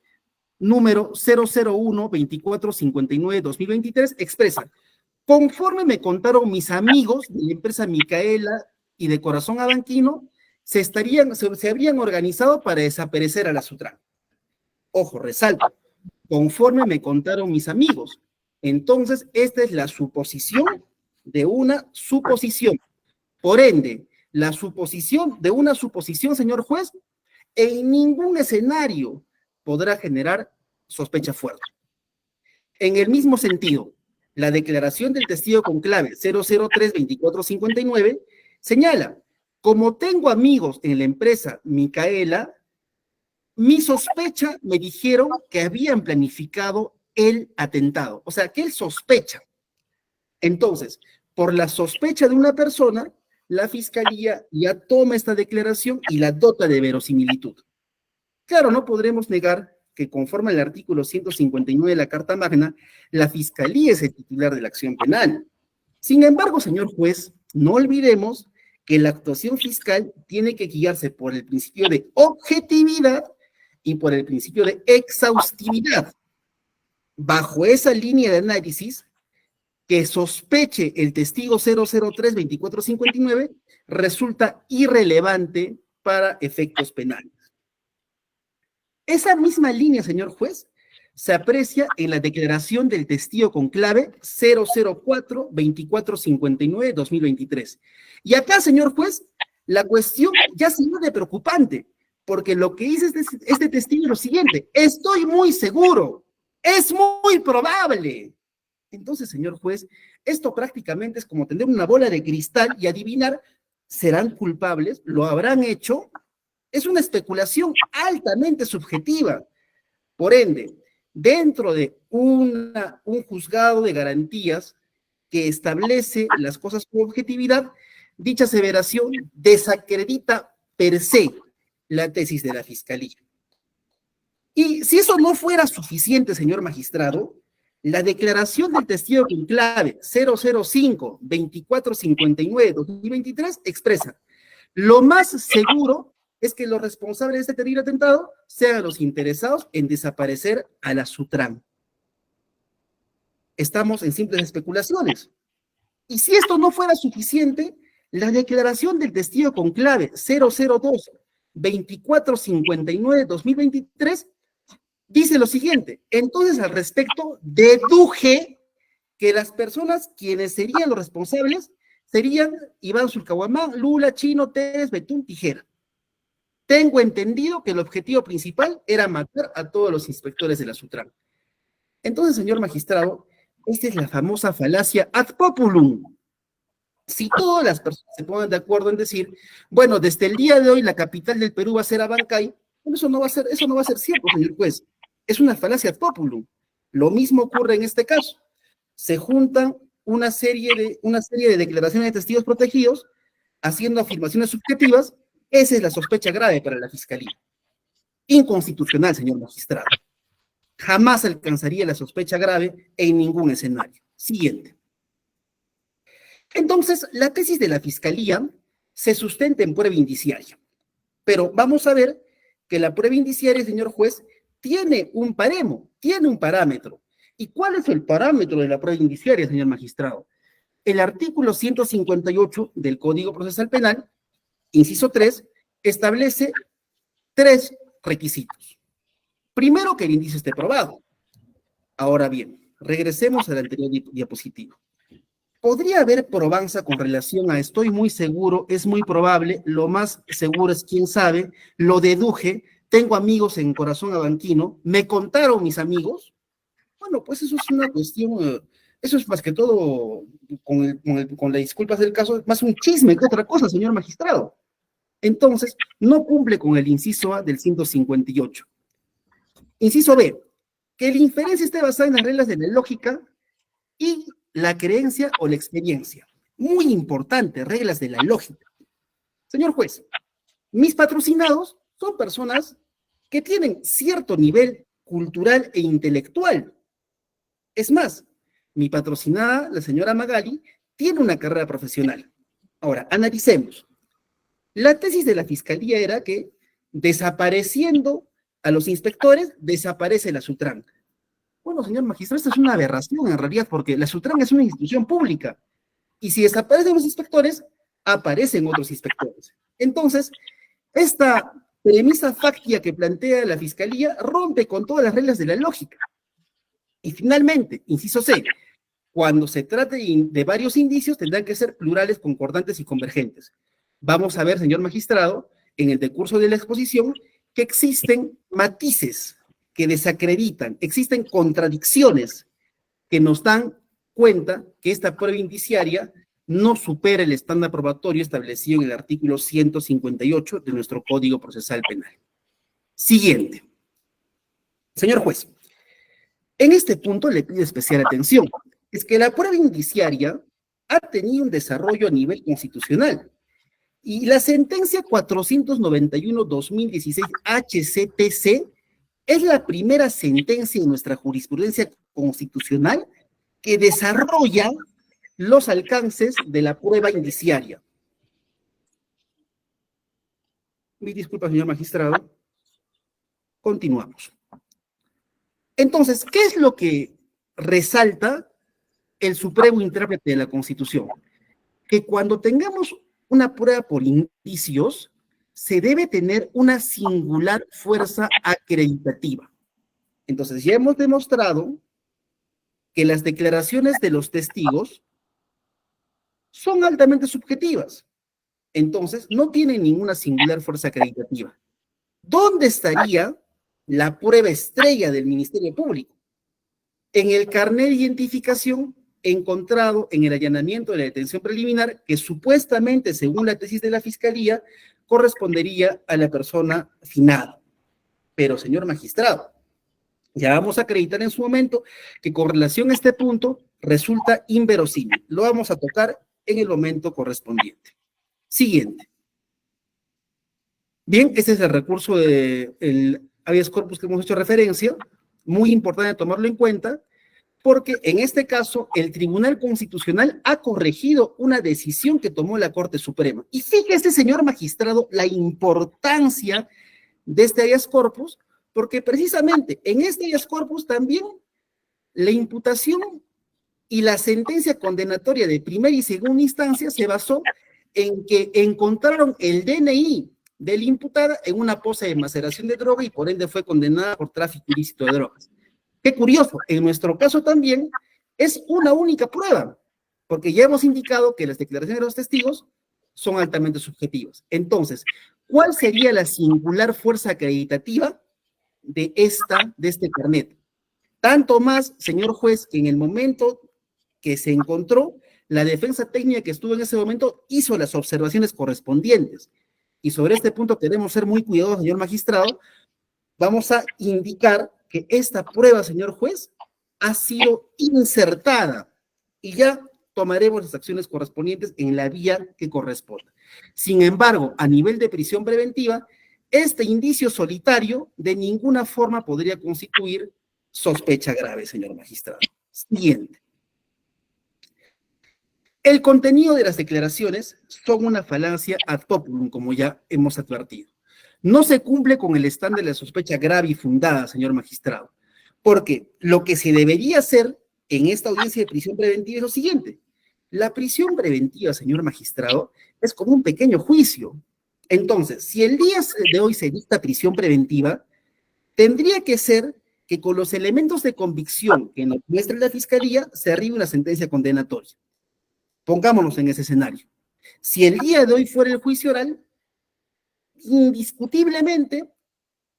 número 001-2459-2023 expresa: conforme me contaron mis amigos de la empresa Micaela y de Corazón Abanquino, se habrían organizado para desaparecer a la Sutran. Ojo, resalto, conforme me contaron mis amigos. Entonces, esta es la suposición de una suposición. Por ende, la suposición de una suposición, señor juez, en ningún escenario podrá generar sospecha fuerte. En el mismo sentido, la declaración del testigo con clave 003-2459 señala: como tengo amigos en la empresa Micaela, mi sospecha me dijeron que habían planificado el atentado. O sea, que él sospecha. Entonces, por la sospecha de una persona, la Fiscalía ya toma esta declaración y la dota de verosimilitud. Claro, no podremos negar que conforme al artículo 159 de la Carta Magna, la Fiscalía es el titular de la acción penal. Sin embargo, señor juez, no olvidemos que la actuación fiscal tiene que guiarse por el principio de objetividad y por el principio de exhaustividad. Bajo esa línea de análisis, que sospeche el testigo 003-2459 resulta irrelevante para efectos penales. Esa misma línea, señor juez, se aprecia en la declaración del testigo con clave 004-2459-2023. Y acá, señor juez, la cuestión ya se vuelve preocupante, porque lo que dice este testigo es lo siguiente: estoy muy seguro, es muy probable. Entonces, señor juez, esto prácticamente es como tener una bola de cristal y adivinar, ¿serán culpables? ¿Lo habrán hecho? Es una especulación altamente subjetiva. Por ende, dentro de un juzgado de garantías que establece las cosas con objetividad, dicha aseveración desacredita per se la tesis de la Fiscalía. Y si eso no fuera suficiente, señor magistrado, la declaración del testigo con clave 005-2459-2023 expresa: lo más seguro es que los responsables de este terrible atentado sean los interesados en desaparecer a la Sutran. Estamos en simples especulaciones. Y si esto no fuera suficiente, la declaración del testigo con clave 002-2459-2023 dice lo siguiente: entonces, al respecto, deduje que las personas quienes serían los responsables serían Iván Zulcahuamán, Lula, Chino, Tevez, Betún, Tijera. Tengo entendido que el objetivo principal era matar a todos los inspectores de la Sutran. Entonces, señor magistrado, esta es la famosa falacia ad populum. Si todas las personas se ponen de acuerdo en decir, bueno, desde el día de hoy la capital del Perú va a ser Abancay, bueno, eso no va a ser cierto, señor juez. Es una falacia ad populum. Lo mismo ocurre en este caso. Se juntan una serie de declaraciones de testigos protegidos haciendo afirmaciones subjetivas. Esa es la sospecha grave para la Fiscalía. Inconstitucional, señor magistrado. Jamás alcanzaría la sospecha grave en ningún escenario. Siguiente. Entonces, la tesis de la Fiscalía se sustenta en prueba indiciaria. Pero vamos a ver que la prueba indiciaria, señor juez, tiene un baremo, tiene un parámetro. ¿Y cuál es el parámetro de la prueba indiciaria, señor magistrado? El artículo 158 del Código Procesal Penal, inciso 3, establece 3 requisitos. Primero, que el indicio esté probado. Ahora bien, regresemos al anterior diapositivo. ¿Podría haber probanza con relación a estoy muy seguro, es muy probable, lo más seguro es quién sabe, lo deduje, tengo amigos en Corazón Abanquino, me contaron mis amigos? Bueno, pues eso es una cuestión, eso es más que todo, con las disculpas del caso, más un chisme que otra cosa, señor magistrado. Entonces, no cumple con el inciso A del 158. Inciso B, que la inferencia esté basada en las reglas de la lógica y la creencia o la experiencia. Muy importante, reglas de la lógica. Señor juez, mis patrocinados son personas que tienen cierto nivel cultural e intelectual. Es más, mi patrocinada, la señora Magali, tiene una carrera profesional. Ahora, analicemos. La tesis de la fiscalía era que desapareciendo a los inspectores, desaparece la Sutran. Bueno, señor magistrado, esta es una aberración en realidad, porque la Sutran es una institución pública. Y si desaparecen los inspectores, aparecen otros inspectores. Entonces, esta premisa fáctica que plantea la fiscalía rompe con todas las reglas de la lógica. Y finalmente, inciso C, cuando se trate de varios indicios, tendrán que ser plurales, concordantes y convergentes. Vamos a ver, señor magistrado, en el decurso de la exposición, que existen matices que desacreditan, existen contradicciones que nos dan cuenta que esta prueba indiciaria no supera el estándar probatorio establecido en el artículo 158 de nuestro Código Procesal Penal. Siguiente. Señor juez, en este punto le pido especial atención. Es que la prueba indiciaria ha tenido un desarrollo a nivel constitucional. Y la sentencia 491-2016 HCPC es la primera sentencia en nuestra jurisprudencia constitucional que desarrolla los alcances de la prueba indiciaria. Mi disculpa, señor magistrado. Continuamos. Entonces, ¿qué es lo que resalta el Supremo Intérprete de la Constitución? Que cuando tengamos una prueba por indicios, se debe tener una singular fuerza acreditativa. Entonces, ya hemos demostrado que las declaraciones de los testigos son altamente subjetivas. Entonces, no tienen ninguna singular fuerza acreditativa. ¿Dónde estaría la prueba estrella del Ministerio Público? En el carnet de identificación encontrado en el allanamiento de la detención preliminar, que supuestamente, según la tesis de la Fiscalía, correspondería a la persona finada. Pero, señor magistrado, ya vamos a acreditar en su momento que con relación a este punto resulta inverosímil. Lo vamos a tocar en el momento correspondiente. Siguiente. Bien, este es el recurso del habeas corpus que hemos hecho referencia, muy importante tomarlo en cuenta, porque en este caso el Tribunal Constitucional ha corregido una decisión que tomó la Corte Suprema. Y fíjese, señor magistrado, la importancia de este habeas corpus, porque precisamente en este habeas corpus también la imputación y la sentencia condenatoria de primera y segunda instancia se basó en que encontraron el DNI de la imputada en una poza de maceración de droga y por ende fue condenada por tráfico ilícito de drogas. Qué curioso, en nuestro caso también es una única prueba, porque ya hemos indicado que las declaraciones de los testigos son altamente subjetivas. Entonces, ¿cuál sería la singular fuerza acreditativa de este carnet? Tanto más, señor juez, que en el momento que se encontró, la defensa técnica que estuvo en ese momento hizo las observaciones correspondientes. Y sobre este punto queremos ser muy cuidadosos, señor magistrado. Vamos a indicar que esta prueba, señor juez, ha sido insertada y ya tomaremos las acciones correspondientes en la vía que corresponda. Sin embargo, a nivel de prisión preventiva, este indicio solitario de ninguna forma podría constituir sospecha grave, señor magistrado. Siguiente. El contenido de las declaraciones son una falacia ad populum, como ya hemos advertido. No se cumple con el estándar de la sospecha grave y fundada, señor magistrado, porque lo que se debería hacer en esta audiencia de prisión preventiva es lo siguiente. La prisión preventiva, señor magistrado, es como un pequeño juicio. Entonces, si el día de hoy se dicta prisión preventiva, tendría que ser que con los elementos de convicción que nos muestra la Fiscalía se arribe una sentencia condenatoria. Pongámonos en ese escenario. Si el día de hoy fuera el juicio oral, indiscutiblemente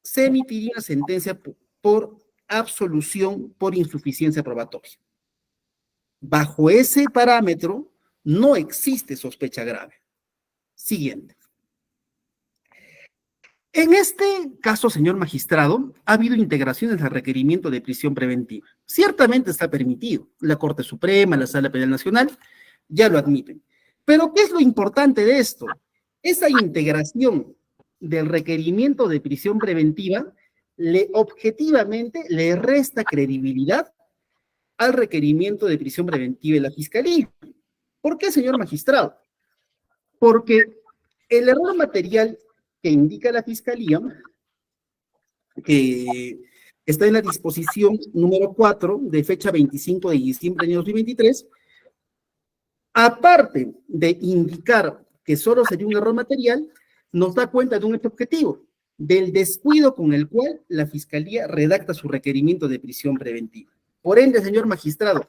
se emitiría una sentencia por absolución por insuficiencia probatoria. Bajo ese parámetro, no existe sospecha grave. Siguiente. En este caso, señor magistrado, ha habido integraciones al requerimiento de prisión preventiva. Ciertamente está permitido. La Corte Suprema, la Sala Penal Nacional, ya lo admiten. Pero, ¿qué es lo importante de esto? Esa integración del requerimiento de prisión preventiva objetivamente le resta credibilidad al requerimiento de prisión preventiva de la Fiscalía. ¿Por qué, señor magistrado? Porque el error material que indica la Fiscalía, que está en la disposición número 4 de fecha 25 de diciembre de 2023, aparte de indicar que solo sería un error material, nos da cuenta de un hecho objetivo, del descuido con el cual la Fiscalía redacta su requerimiento de prisión preventiva. Por ende, señor magistrado,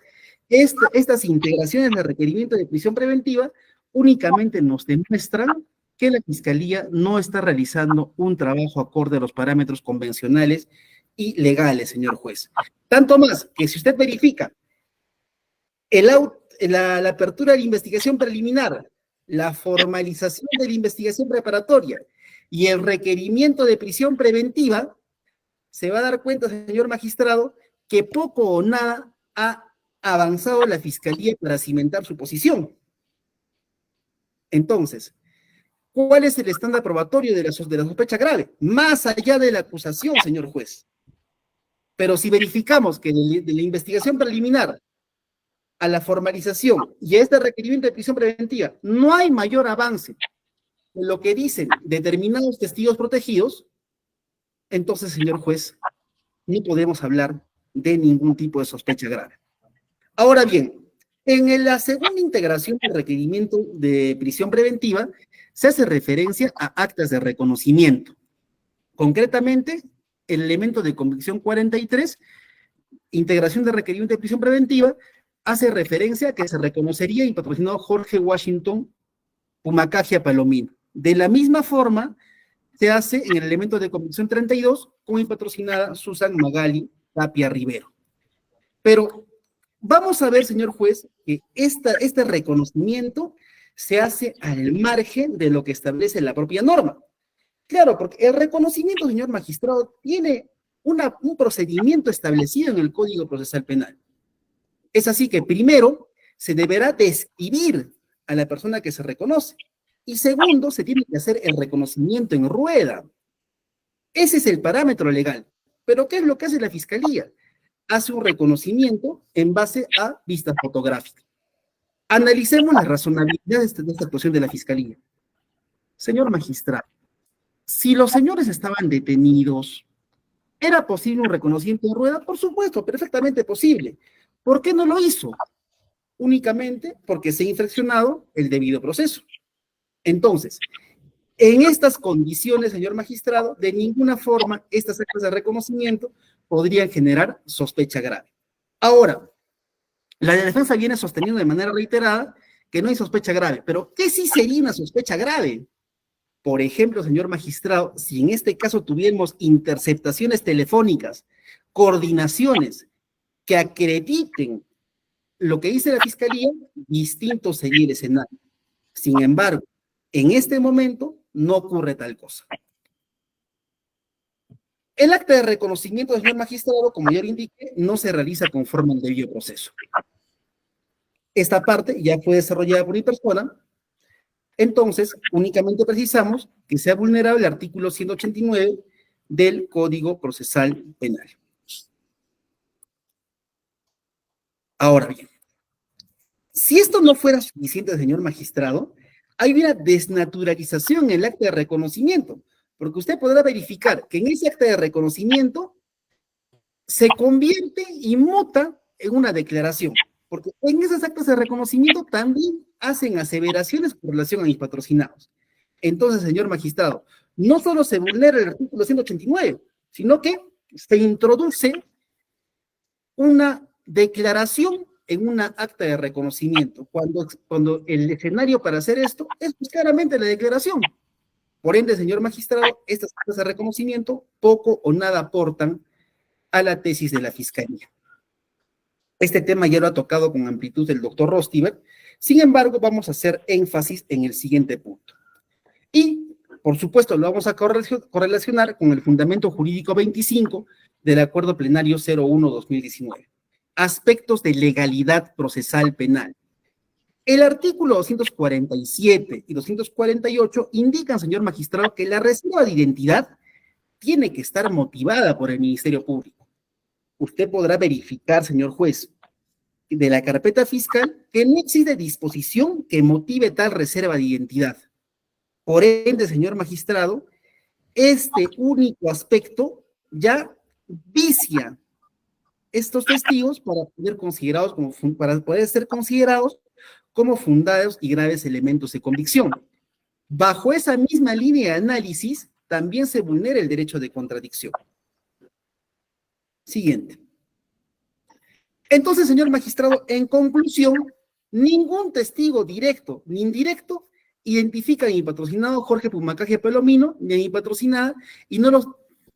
estas integraciones de requerimiento de prisión preventiva únicamente nos demuestran que la Fiscalía no está realizando un trabajo acorde a los parámetros convencionales y legales, señor juez. Tanto más que si usted verifica la apertura de la investigación preliminar, la formalización de la investigación preparatoria y el requerimiento de prisión preventiva, se va a dar cuenta, señor magistrado, que poco o nada ha avanzado la Fiscalía para cimentar su posición. Entonces, ¿cuál es el estándar probatorio de la sospecha grave? Más allá de la acusación, señor juez. Pero si verificamos que de la investigación preliminar a la formalización y a este requerimiento de prisión preventiva no hay mayor avance en lo que dicen determinados testigos protegidos, entonces, señor juez, no podemos hablar de ningún tipo de sospecha grave. Ahora bien, en la segunda integración del requerimiento de prisión preventiva se hace referencia a actas de reconocimiento. Concretamente, el elemento de convicción 43, integración de requerimiento de prisión preventiva, hace referencia a que se reconocería el patrocinado Jorge Washington Pumacagia Palomino. De la misma forma, se hace en el elemento de convicción 32 con el patrocinada Susan Magali Tapia Rivero. Pero vamos a ver, señor juez, que este reconocimiento se hace al margen de lo que establece la propia norma. Claro, porque el reconocimiento, señor magistrado, tiene un procedimiento establecido en el Código Procesal Penal. Es así que primero se deberá describir a la persona que se reconoce y segundo se tiene que hacer el reconocimiento en rueda. Ese es el parámetro legal. Pero ¿qué es lo que hace la Fiscalía? Hace un reconocimiento en base a vista fotográfica. Analicemos la razonabilidad de esta actuación de la Fiscalía. Señor magistrado, si los señores estaban detenidos, ¿era posible un reconocimiento en rueda? Por supuesto, perfectamente posible. ¿Por qué no lo hizo? Únicamente porque se ha infraccionado el debido proceso. Entonces, en estas condiciones, señor magistrado, de ninguna forma estas actas de reconocimiento podrían generar sospecha grave. Ahora, la defensa viene sosteniendo de manera reiterada que no hay sospecha grave, pero ¿qué sí sería una sospecha grave? Por ejemplo, señor magistrado, si en este caso tuviéramos interceptaciones telefónicas, coordinaciones que acrediten lo que dice la Fiscalía, distinto sería el escenario. Sin embargo, en este momento no ocurre tal cosa. El acta de reconocimiento, señor magistrado, como ya lo indiqué, no se realiza conforme al debido proceso. Esta parte ya fue desarrollada por mi persona, entonces únicamente precisamos que sea vulnerado el artículo 189 del Código Procesal Penal. Ahora bien, si esto no fuera suficiente, señor magistrado, hay una desnaturalización en el acta de reconocimiento, porque usted podrá verificar que en ese acta de reconocimiento se convierte y muta en una declaración, porque en esas actas de reconocimiento también hacen aseveraciones con relación a mis patrocinados. Entonces, señor magistrado, no solo se vulnera el artículo 189, sino que se introduce una declaración en una acta de reconocimiento, cuando el escenario para hacer esto es pues, claramente la declaración. Por ende, señor magistrado, estas actas de reconocimiento poco o nada aportan a la tesis de la Fiscalía. Este tema ya lo ha tocado con amplitud el doctor Rostiber, sin embargo, vamos a hacer énfasis en el siguiente punto. Y, por supuesto, lo vamos a correlacionar con el fundamento jurídico 25 del Acuerdo Plenario 01-2019. Aspectos de legalidad procesal penal. El artículo 247 y 248 indican, señor magistrado, que la reserva de identidad tiene que estar motivada por el Ministerio Público. Usted podrá verificar, señor juez, de la carpeta fiscal que no existe disposición que motive tal reserva de identidad. Por ende, señor magistrado, este único aspecto ya vicia estos testigos para poder ser considerados como fundados y graves elementos de convicción. Bajo esa misma línea de análisis, también se vulnera el derecho de contradicción. Siguiente. Entonces, señor magistrado, en conclusión, ningún testigo directo ni indirecto identifica a mi patrocinado Jorge Pumacaje Palomino ni a mi patrocinada y no los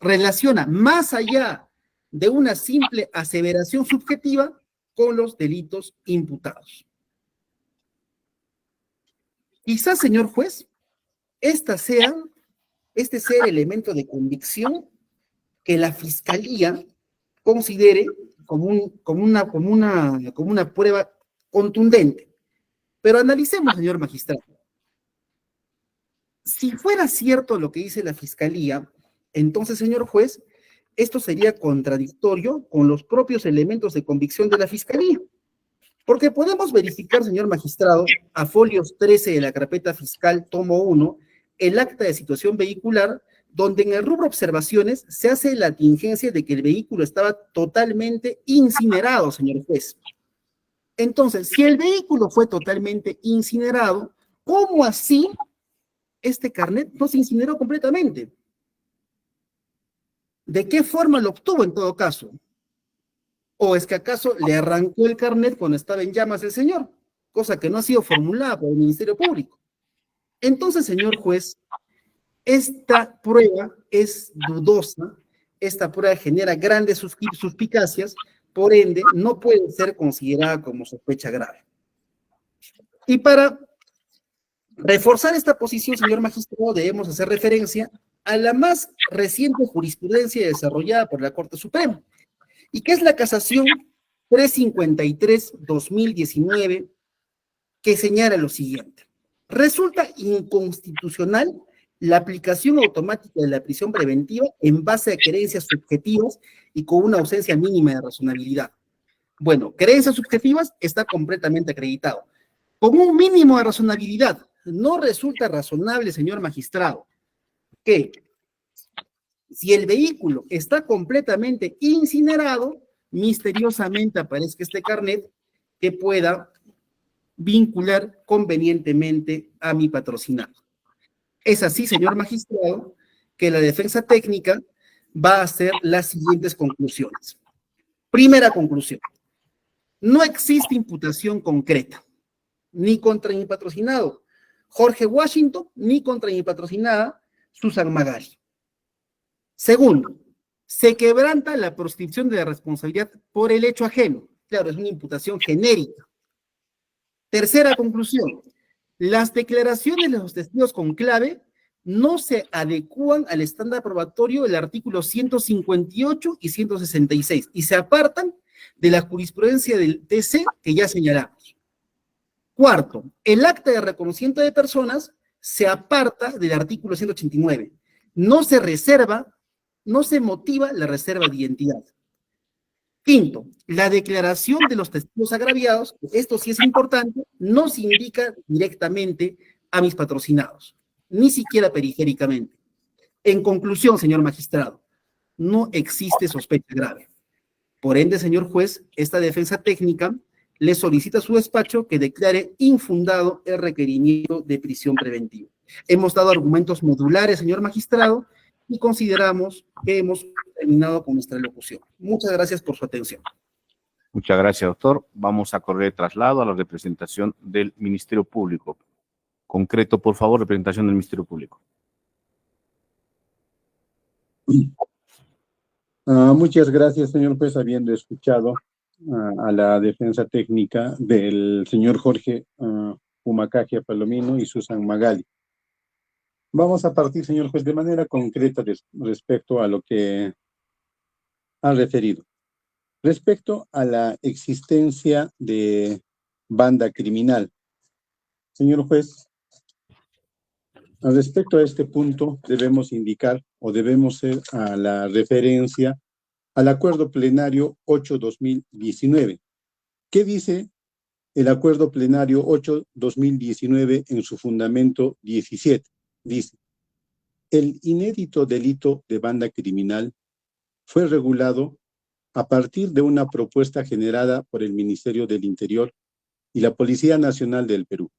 relaciona más allá de una simple aseveración subjetiva con los delitos imputados. Quizás, señor juez, este sea el elemento de convicción que la Fiscalía considere como una prueba contundente. Pero analicemos, señor magistrado. Si fuera cierto lo que dice la Fiscalía, entonces, señor juez, esto sería contradictorio con los propios elementos de convicción de la Fiscalía. Porque podemos verificar, señor magistrado, a folios 13 de la carpeta fiscal, tomo 1, el acta de situación vehicular, donde en el rubro observaciones se hace la tingencia de que el vehículo estaba totalmente incinerado, señor juez. Entonces, si el vehículo fue totalmente incinerado, ¿cómo así este carnet no se incineró completamente? ¿De qué forma lo obtuvo en todo caso? ¿O es que acaso le arrancó el carnet cuando estaba en llamas el señor? Cosa que no ha sido formulada por el Ministerio Público. Entonces, señor juez, esta prueba es dudosa, esta prueba genera grandes suspicacias, por ende, no puede ser considerada como sospecha grave. Y para reforzar esta posición, señor magistrado, debemos hacer referencia a la más reciente jurisprudencia desarrollada por la Corte Suprema, y que es la casación 353-2019, que señala lo siguiente. Resulta inconstitucional la aplicación automática de la prisión preventiva en base a creencias subjetivas y con una ausencia mínima de razonabilidad. Bueno, creencias subjetivas está completamente acreditado. Con un mínimo de razonabilidad, no resulta razonable, señor magistrado, que si el vehículo está completamente incinerado, misteriosamente aparezca este carnet que pueda vincular convenientemente a mi patrocinado. Es así, señor magistrado, que la defensa técnica va a hacer las siguientes conclusiones. Primera conclusión. No existe imputación concreta, ni contra mi patrocinado Jorge Washington, ni contra mi patrocinada Susan Magali. Segundo, se quebranta la proscripción de la responsabilidad por el hecho ajeno. Claro, es una imputación genérica. Tercera conclusión, las declaraciones de los testigos con clave no se adecúan al estándar probatorio del artículo 158 y 166 y se apartan de la jurisprudencia del TC que ya señalamos. Cuarto, el acta de reconocimiento de personas se aparta del artículo 189. No se motiva la reserva de identidad. Quinto, la declaración de los testigos agraviados, esto sí es importante, no se indica directamente a mis patrocinados, ni siquiera periféricamente. En conclusión, señor magistrado, no existe sospecha grave. Por ende, señor juez, esta defensa técnica le solicita a su despacho que declare infundado el requerimiento de prisión preventiva. Hemos dado argumentos modulares, señor magistrado, y consideramos que hemos terminado con nuestra locución. Muchas gracias por su atención. Muchas gracias, doctor. Vamos a correr traslado a la representación del Ministerio Público. Concreto, por favor, representación del Ministerio Público. Muchas gracias, señor juez, habiendo escuchado a la defensa técnica del señor Jorge Pumacaje Palomino y Susan Magali. Vamos a partir, señor juez, de manera concreta respecto a lo que ha referido. Respecto a la existencia de banda criminal, señor juez, Al respecto a este punto, debemos indicar o debemos hacer a la referencia al acuerdo plenario 8-2019. ¿Qué dice el acuerdo plenario 8-2019 en su fundamento 17? Dice: el inédito delito de banda criminal fue regulado a partir de una propuesta generada por el Ministerio del Interior y la Policía Nacional del Perú.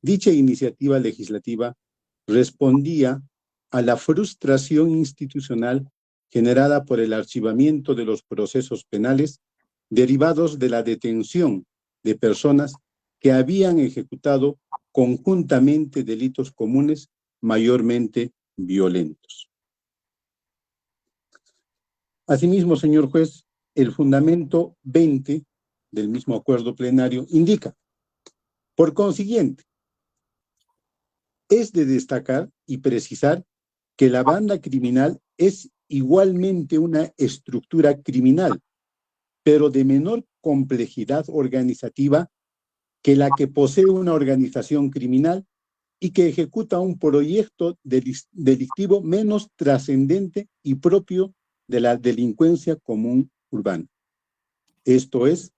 Dicha iniciativa legislativa respondía a la frustración institucional generada por el archivamiento de los procesos penales derivados de la detención de personas que habían ejecutado conjuntamente delitos comunes mayormente violentos. Asimismo, señor juez, el fundamento 20 del mismo acuerdo plenario indica: por consiguiente, es de destacar y precisar que la banda criminal es igualmente una estructura criminal, pero de menor complejidad organizativa que la que posee una organización criminal y que ejecuta un proyecto delictivo menos trascendente y propio de la delincuencia común urbana. Esto es,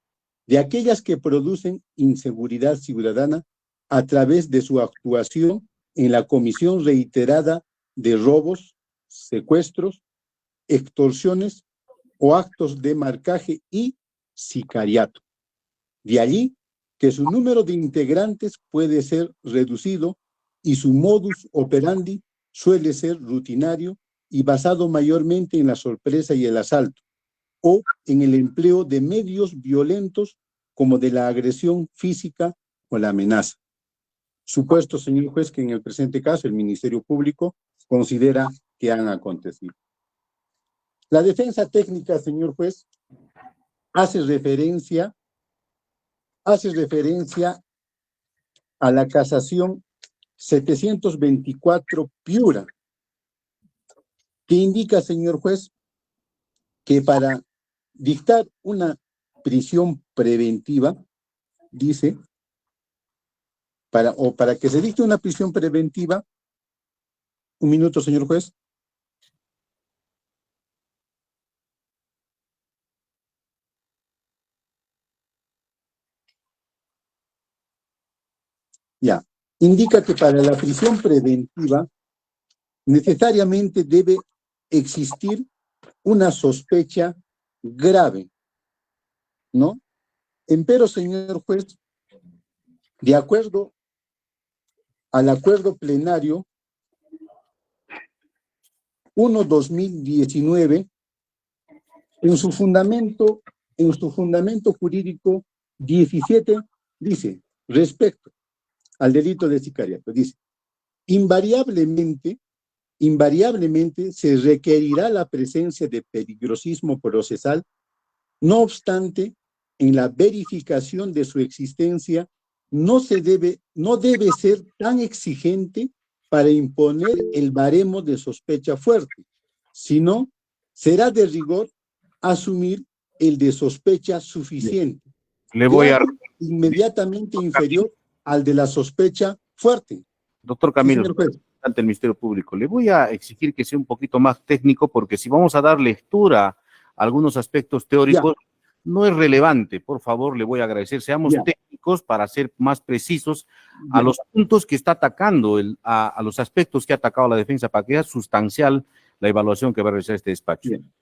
de aquellas que producen inseguridad ciudadana a través de su actuación en la comisión reiterada de robos, secuestros, extorsiones o actos de marcaje y sicariato. De allí que su número de integrantes puede ser reducido y su modus operandi suele ser rutinario y basado mayormente en la sorpresa y el asalto, o en el empleo de medios violentos como de la agresión física o la amenaza. Supuesto, señor juez, que en el presente caso el Ministerio Público considera que han acontecido. La defensa técnica, señor juez, hace referencia a la casación 724 Piura, que indica, señor juez, que para dictar una prisión preventiva, dice, para que se dicte una prisión preventiva, un minuto, señor juez. Ya, indica que para la prisión preventiva necesariamente debe existir una sospecha grave, ¿no? Empero, señor juez, de acuerdo al acuerdo plenario 1-2019, en su fundamento jurídico 17, dice, respecto al delito de sicariato, dice: invariablemente se requerirá la presencia de peligrosismo procesal, no obstante, en la verificación de su existencia no debe ser tan exigente para imponer el baremo de sospecha fuerte, sino será de rigor asumir el de sospecha suficiente, Le voy a... inmediatamente inferior al de la sospecha fuerte. Doctor Camilo, Sí, señor juez. ante el Ministerio Público, le voy a exigir que sea un poquito más técnico, porque si vamos a dar lectura a algunos aspectos teóricos, no es relevante. Por favor, le voy a agradecer. Seamos técnicos para ser más precisos a los puntos que está atacando, a los aspectos que ha atacado la defensa, para que sea sustancial la evaluación que va a realizar este despacho. Bien.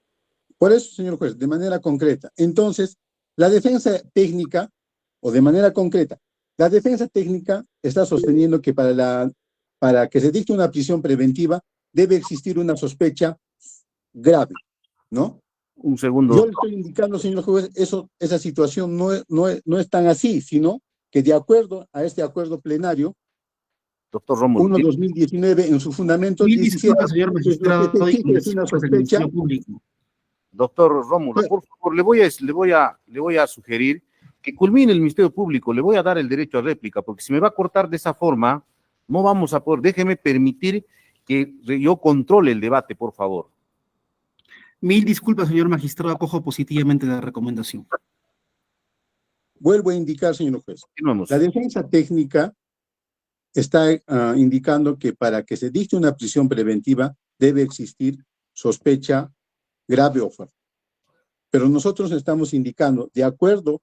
Por eso, señor juez, de manera concreta. Entonces, la defensa técnica, o de manera concreta, la defensa técnica está sosteniendo que para que se dicte una prisión preventiva debe existir una sospecha grave, ¿no? Un segundo. Yo le estoy indicando, señor juez, esa situación no es tan así, sino que de acuerdo a este acuerdo plenario, Doctor Rómulo. 1-2019, en su fundamento, disculpas, señor magistrado, es una sospecha. Doctor Rómulo, por favor, le voy a sugerir que culmine el Ministerio Público. Le voy a dar el derecho a réplica, porque si me va a cortar de esa forma, no vamos a poder. Déjeme permitir que yo controle el debate, por favor. Mil disculpas, señor magistrado, acojo positivamente la recomendación. Vuelvo a indicar, señor juez. La defensa técnica está indicando que para que se dicte una prisión preventiva debe existir sospecha grave o fuerte. Pero nosotros estamos indicando, de acuerdo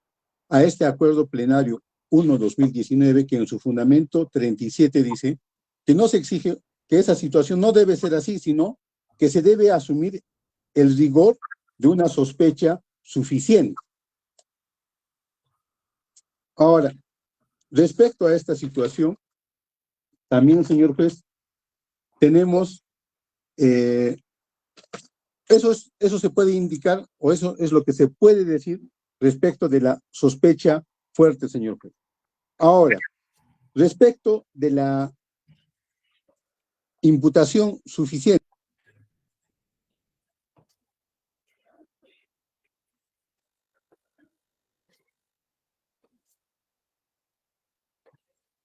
a este acuerdo plenario 1/2019, que en su fundamento 37 dice que no se exige, que esa situación no debe ser así, sino que se debe asumir el rigor de una sospecha suficiente. Ahora, respecto a esta situación, también, señor juez, tenemos, eso se puede indicar, o eso es lo que se puede decir respecto de la sospecha fuerte, señor juez. Ahora, respecto de la imputación suficiente.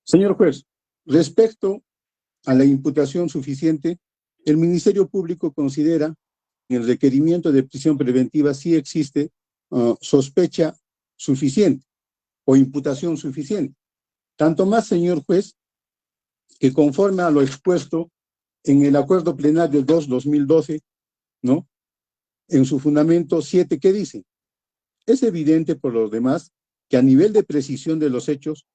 Señor juez, respecto a la imputación suficiente, el Ministerio Público considera que en el requerimiento de prisión preventiva sí existe sospecha suficiente o imputación suficiente. Tanto más, señor juez, que conforme a lo expuesto en el acuerdo plenario 2/2012, ¿no? En su fundamento 7, ¿qué dice? Es evidente por los demás que a nivel de precisión de los hechos,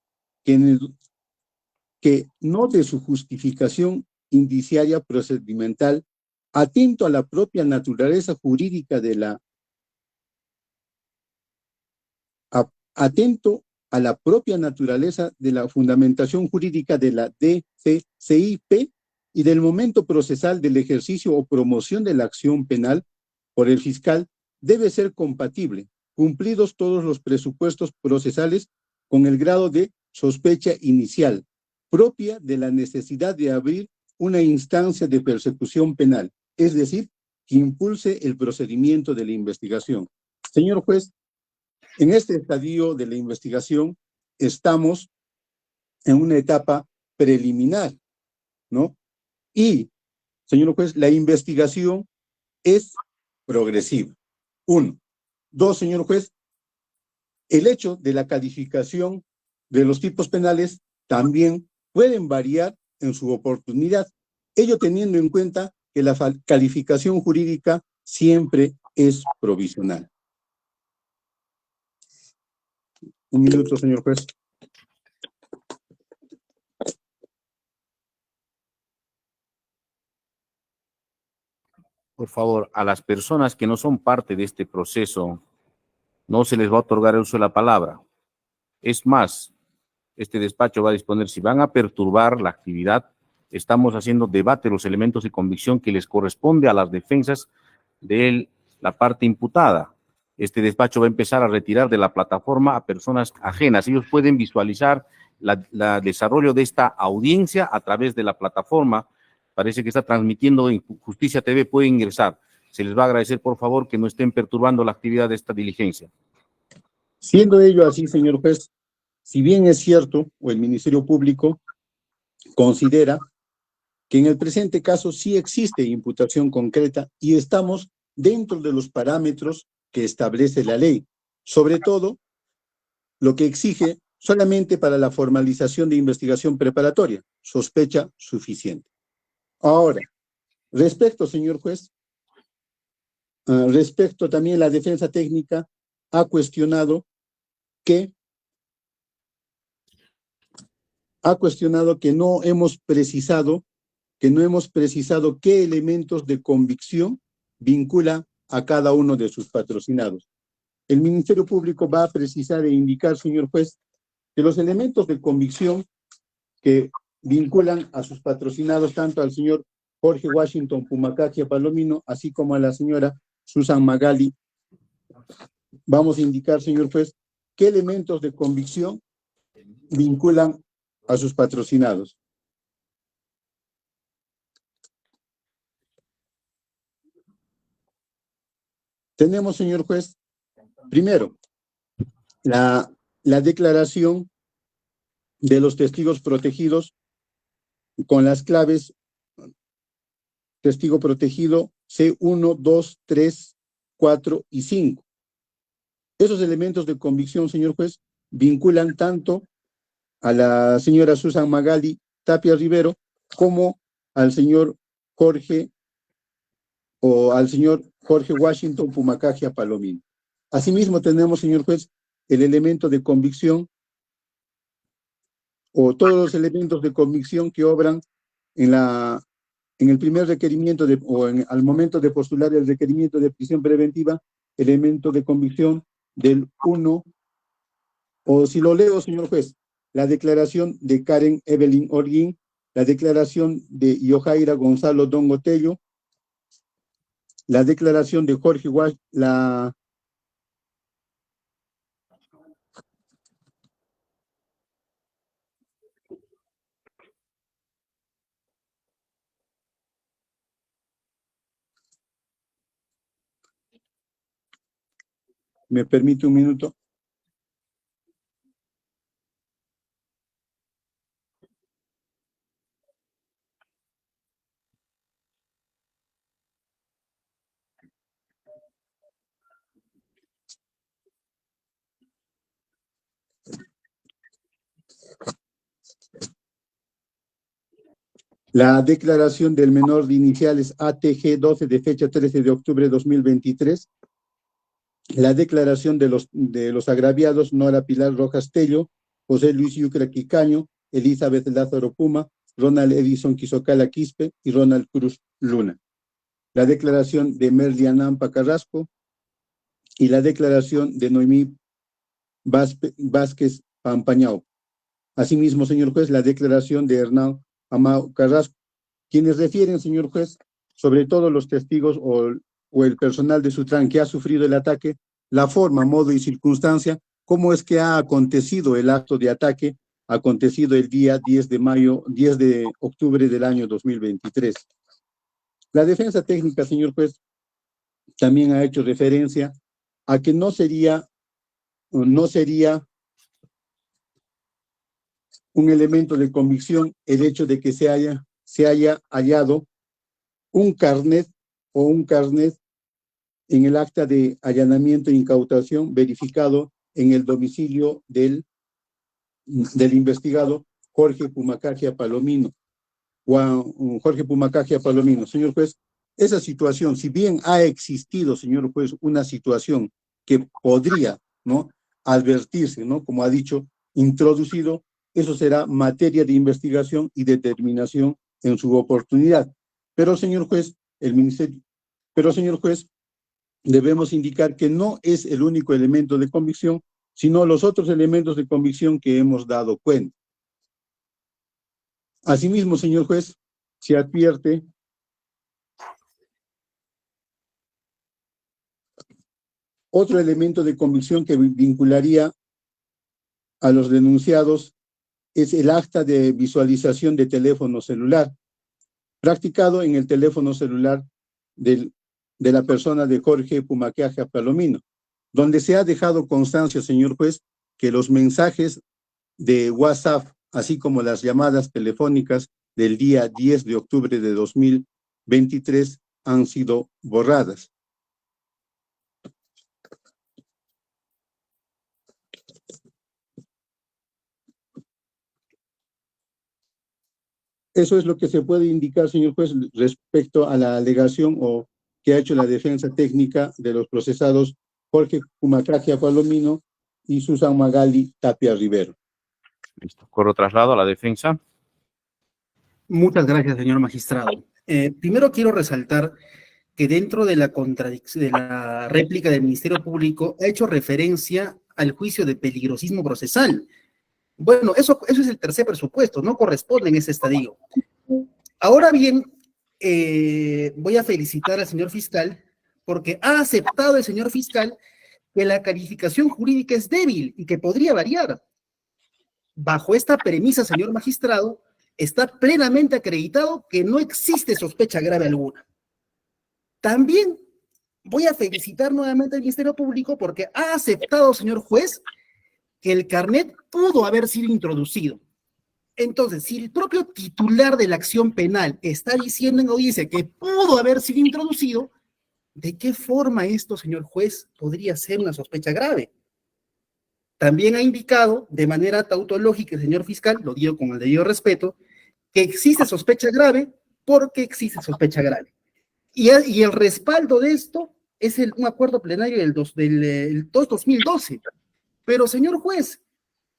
que no de su justificación indiciaria procedimental, atento a la propia naturaleza jurídica de la atento a la propia naturaleza de la fundamentación jurídica de la DCCIP y del momento procesal del ejercicio o promoción de la acción penal por el fiscal, debe ser compatible, cumplidos todos los presupuestos procesales con el grado de sospecha inicial, propia de la necesidad de abrir una instancia de persecución penal, es decir, que impulse el procedimiento de la investigación. Señor juez, en este estadio de la investigación estamos en una etapa preliminar, ¿no? Y, señor juez, la investigación es progresiva. 1. 2, señor juez, el hecho de la calificación de los tipos penales también pueden variar en su oportunidad, ello teniendo en cuenta que la calificación jurídica siempre es provisional. Un minuto, señor juez. Por favor, a las personas que no son parte de este proceso, no se les va a otorgar el uso de la palabra. Es más, este despacho va a disponer, si van a perturbar la actividad, estamos haciendo debate de los elementos de convicción que les corresponde a las defensas de la parte imputada. Este despacho va a empezar a retirar de la plataforma a personas ajenas. Ellos pueden visualizar el desarrollo de esta audiencia a través de la plataforma. Parece que está transmitiendo en Justicia TV, pueden ingresar. Se les va a agradecer, por favor, que no estén perturbando la actividad de esta diligencia. Siendo ello así, señor juez, si bien es cierto, o el Ministerio Público considera que en el presente caso sí existe imputación concreta y estamos dentro de los parámetros que establece la ley, sobre todo lo que exige solamente para la formalización de investigación preparatoria, sospecha suficiente. Ahora, respecto, señor juez, respecto también la defensa técnica ha cuestionado que no hemos precisado qué elementos de convicción vincula a cada uno de sus patrocinados. El Ministerio Público va a precisar e indicar, señor juez, que los elementos de convicción que vinculan a sus patrocinados, tanto al señor Jorge Washington Pumacachia Palomino, así como a la señora Susan Magali, vamos a indicar, señor juez, qué elementos de convicción vinculan a sus patrocinados. Tenemos, señor juez, primero, la declaración de los testigos protegidos con las claves testigo protegido C1, 2, 3, 4 y 5. Esos elementos de convicción, señor juez, vinculan tanto a la señora Susan Magali Tapia Rivero como al señor Jorge Washington Pumacajia Palomino. Asimismo tenemos, señor juez, el elemento de convicción o todos los elementos de convicción que obran en el primer requerimiento al momento de postular el requerimiento de prisión preventiva, elemento de convicción del 1, o si lo leo, señor juez, la declaración de Karen Evelyn Orguín, la declaración de Yojaira Gonzalo Dongotello, la declaración de Jorge ¿Me permite un minuto? La declaración del menor de iniciales ATG 12 de fecha 13 de octubre de 2023. La declaración de los agraviados Nora Pilar Rojas Tello, José Luis Yucra Quicaño, Elizabeth Lázaro Puma, Ronald Edison Quisocala Quispe y Ronald Cruz Luna. La declaración de Merly Anampa Carrasco y la declaración de Noemí Vázquez Pampañao. Asimismo, señor juez, la declaración de Hernán Amao Carrasco, quienes refieren, señor juez, sobre todo los testigos o el personal de Sutran que ha sufrido el ataque, la forma, modo y circunstancia, cómo es que ha acontecido el acto de ataque, acontecido el día 10 de octubre del año 2023. La defensa técnica, señor juez, también ha hecho referencia a que no sería un elemento de convicción el hecho de que se haya hallado un carnet en el acta de allanamiento e incautación verificado en el domicilio del investigado Jorge Pumacajia Palomino. Señor juez, esa situación, si bien ha existido, señor juez, una situación que podría, ¿no?, advertirse, ¿no?, como ha dicho, introducido, eso será materia de investigación y determinación en su oportunidad. Pero, señor juez, debemos indicar que no es el único elemento de convicción, sino los otros elementos de convicción que hemos dado cuenta. Asimismo, señor juez, se advierte otro elemento de convicción que vincularía a los denunciados es el acta de visualización de teléfono celular, practicado en el teléfono celular de la persona de Jorge Pumacajia Palomino, donde se ha dejado constancia, señor juez, que los mensajes de WhatsApp, así como las llamadas telefónicas del día 10 de octubre de 2023 han sido borradas. Eso es lo que se puede indicar, señor juez, respecto a la alegación que ha hecho la defensa técnica de los procesados Jorge Pumacajia Palomino y Susan Magali Tapia Rivero. Listo. Corro traslado a la defensa. Muchas gracias, señor magistrado. Primero quiero resaltar que dentro de la réplica del Ministerio Público ha hecho referencia al juicio de peligrosismo procesal. Bueno, eso es el tercer presupuesto, no corresponde en ese estadio. Ahora bien, voy a felicitar al señor fiscal porque ha aceptado el señor fiscal que la calificación jurídica es débil y que podría variar. Bajo esta premisa, señor magistrado, está plenamente acreditado que no existe sospecha grave alguna. También voy a felicitar nuevamente al Ministerio Público porque ha aceptado, señor juez, que el carnet pudo haber sido introducido. Entonces, si el propio titular de la acción penal está diciendo en audiencia que pudo haber sido introducido, ¿de qué forma esto, señor juez, podría ser una sospecha grave? También ha indicado de manera tautológica el señor fiscal, lo digo con el debido respeto, que existe sospecha grave porque existe sospecha grave. Y el respaldo de esto es un acuerdo plenario del 2012. Pero, señor juez,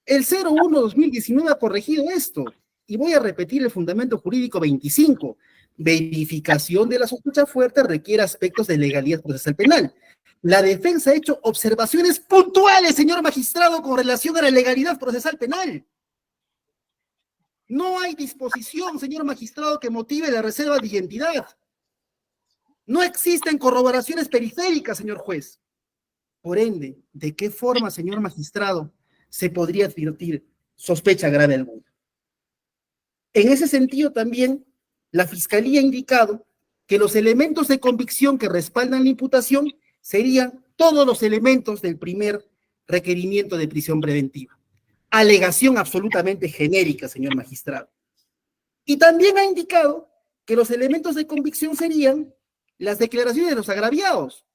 el 01-2019 ha corregido esto. Y voy a repetir el fundamento jurídico 25. Verificación de la sospecha fuerte requiere aspectos de legalidad procesal penal. La defensa ha hecho observaciones puntuales, señor magistrado, con relación a la legalidad procesal penal. No hay disposición, señor magistrado, que motive la reserva de identidad. No existen corroboraciones periféricas, señor juez. Por ende, ¿de qué forma, señor magistrado, se podría advertir sospecha grave alguna? En ese sentido también, la Fiscalía ha indicado que los elementos de convicción que respaldan la imputación serían todos los elementos del primer requerimiento de prisión preventiva. Alegación absolutamente genérica, señor magistrado. Y también ha indicado que los elementos de convicción serían las declaraciones de los agraviados.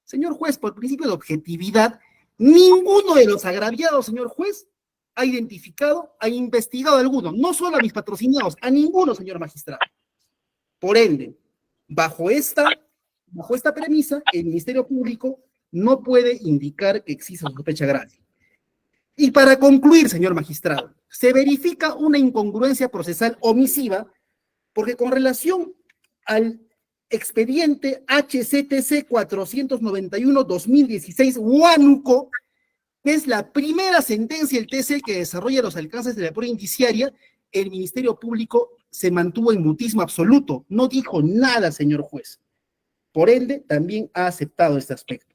Señor juez, por principio de objetividad, ninguno de los agraviados, señor juez, ha identificado, ha investigado a alguno, no solo a mis patrocinados, a ninguno, señor magistrado. Por ende, bajo esta premisa, el Ministerio Público no puede indicar que exista sospecha grave. Y para concluir, señor magistrado, se verifica una incongruencia procesal omisiva porque con relación al expediente HCTC 491-2016 Huánuco, que es la primera sentencia del TC que desarrolla los alcances de la prueba indiciaria, el Ministerio Público se mantuvo en mutismo absoluto, no dijo nada, señor juez. Por ende, también ha aceptado este aspecto.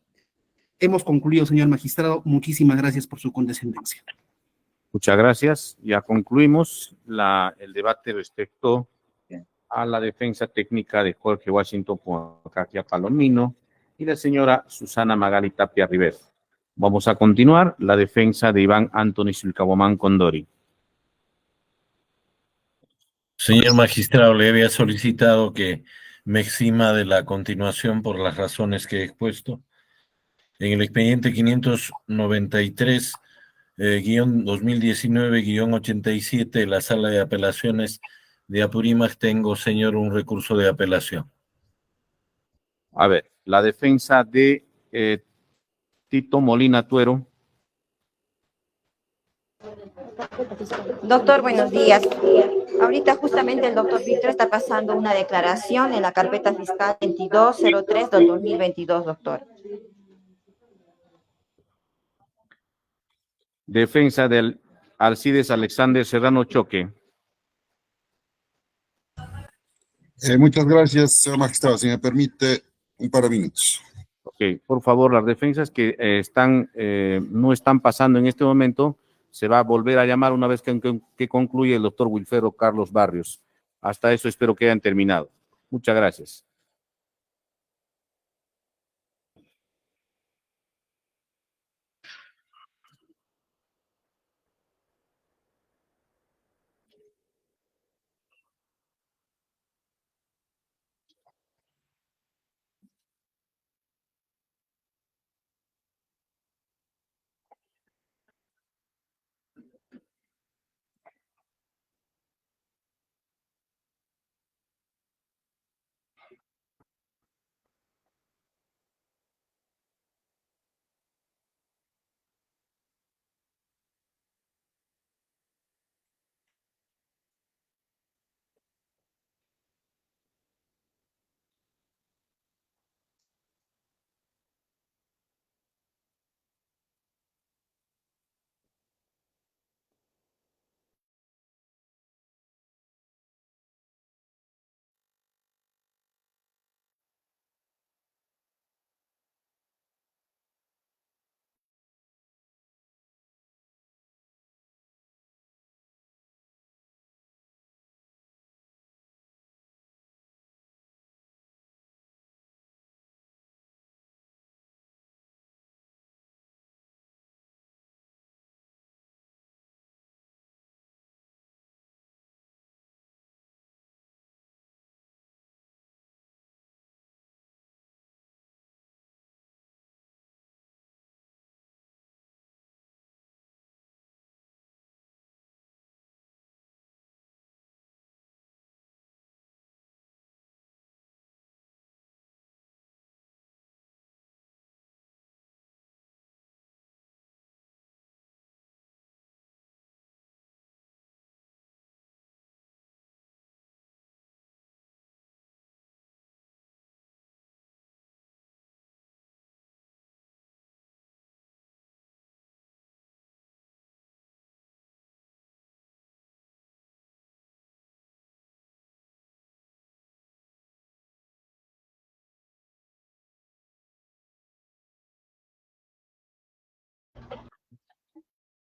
Hemos concluido, señor magistrado. Muchísimas gracias por su condescendencia. Muchas gracias. Ya concluimos el debate respecto a la defensa técnica de Jorge Washington Pumacahia Palomino y la señora Susana Magali Tapia Rivero. Vamos a continuar la defensa de Iván Anthony Sulcabomán Condori. Señor magistrado, le había solicitado que me exima de la continuación por las razones que he expuesto. En el expediente 593-2019-87 de la Sala de Apelaciones de Apurímac tengo, señor, un recurso de apelación. A ver, la defensa de Tito Molina Tuero. Doctor, buenos días. Ahorita justamente el doctor Víctor está pasando una declaración en la carpeta fiscal 2203 del 2022, doctor. Defensa del Alcides Alexander Serrano Choque. Muchas gracias, señor magistrado. Si me permite, un par de minutos. Ok, por favor, las defensas que no están pasando en este momento, se va a volver a llamar una vez que concluya el doctor Wilfredo Carlos Barrios. Hasta eso espero que hayan terminado. Muchas gracias.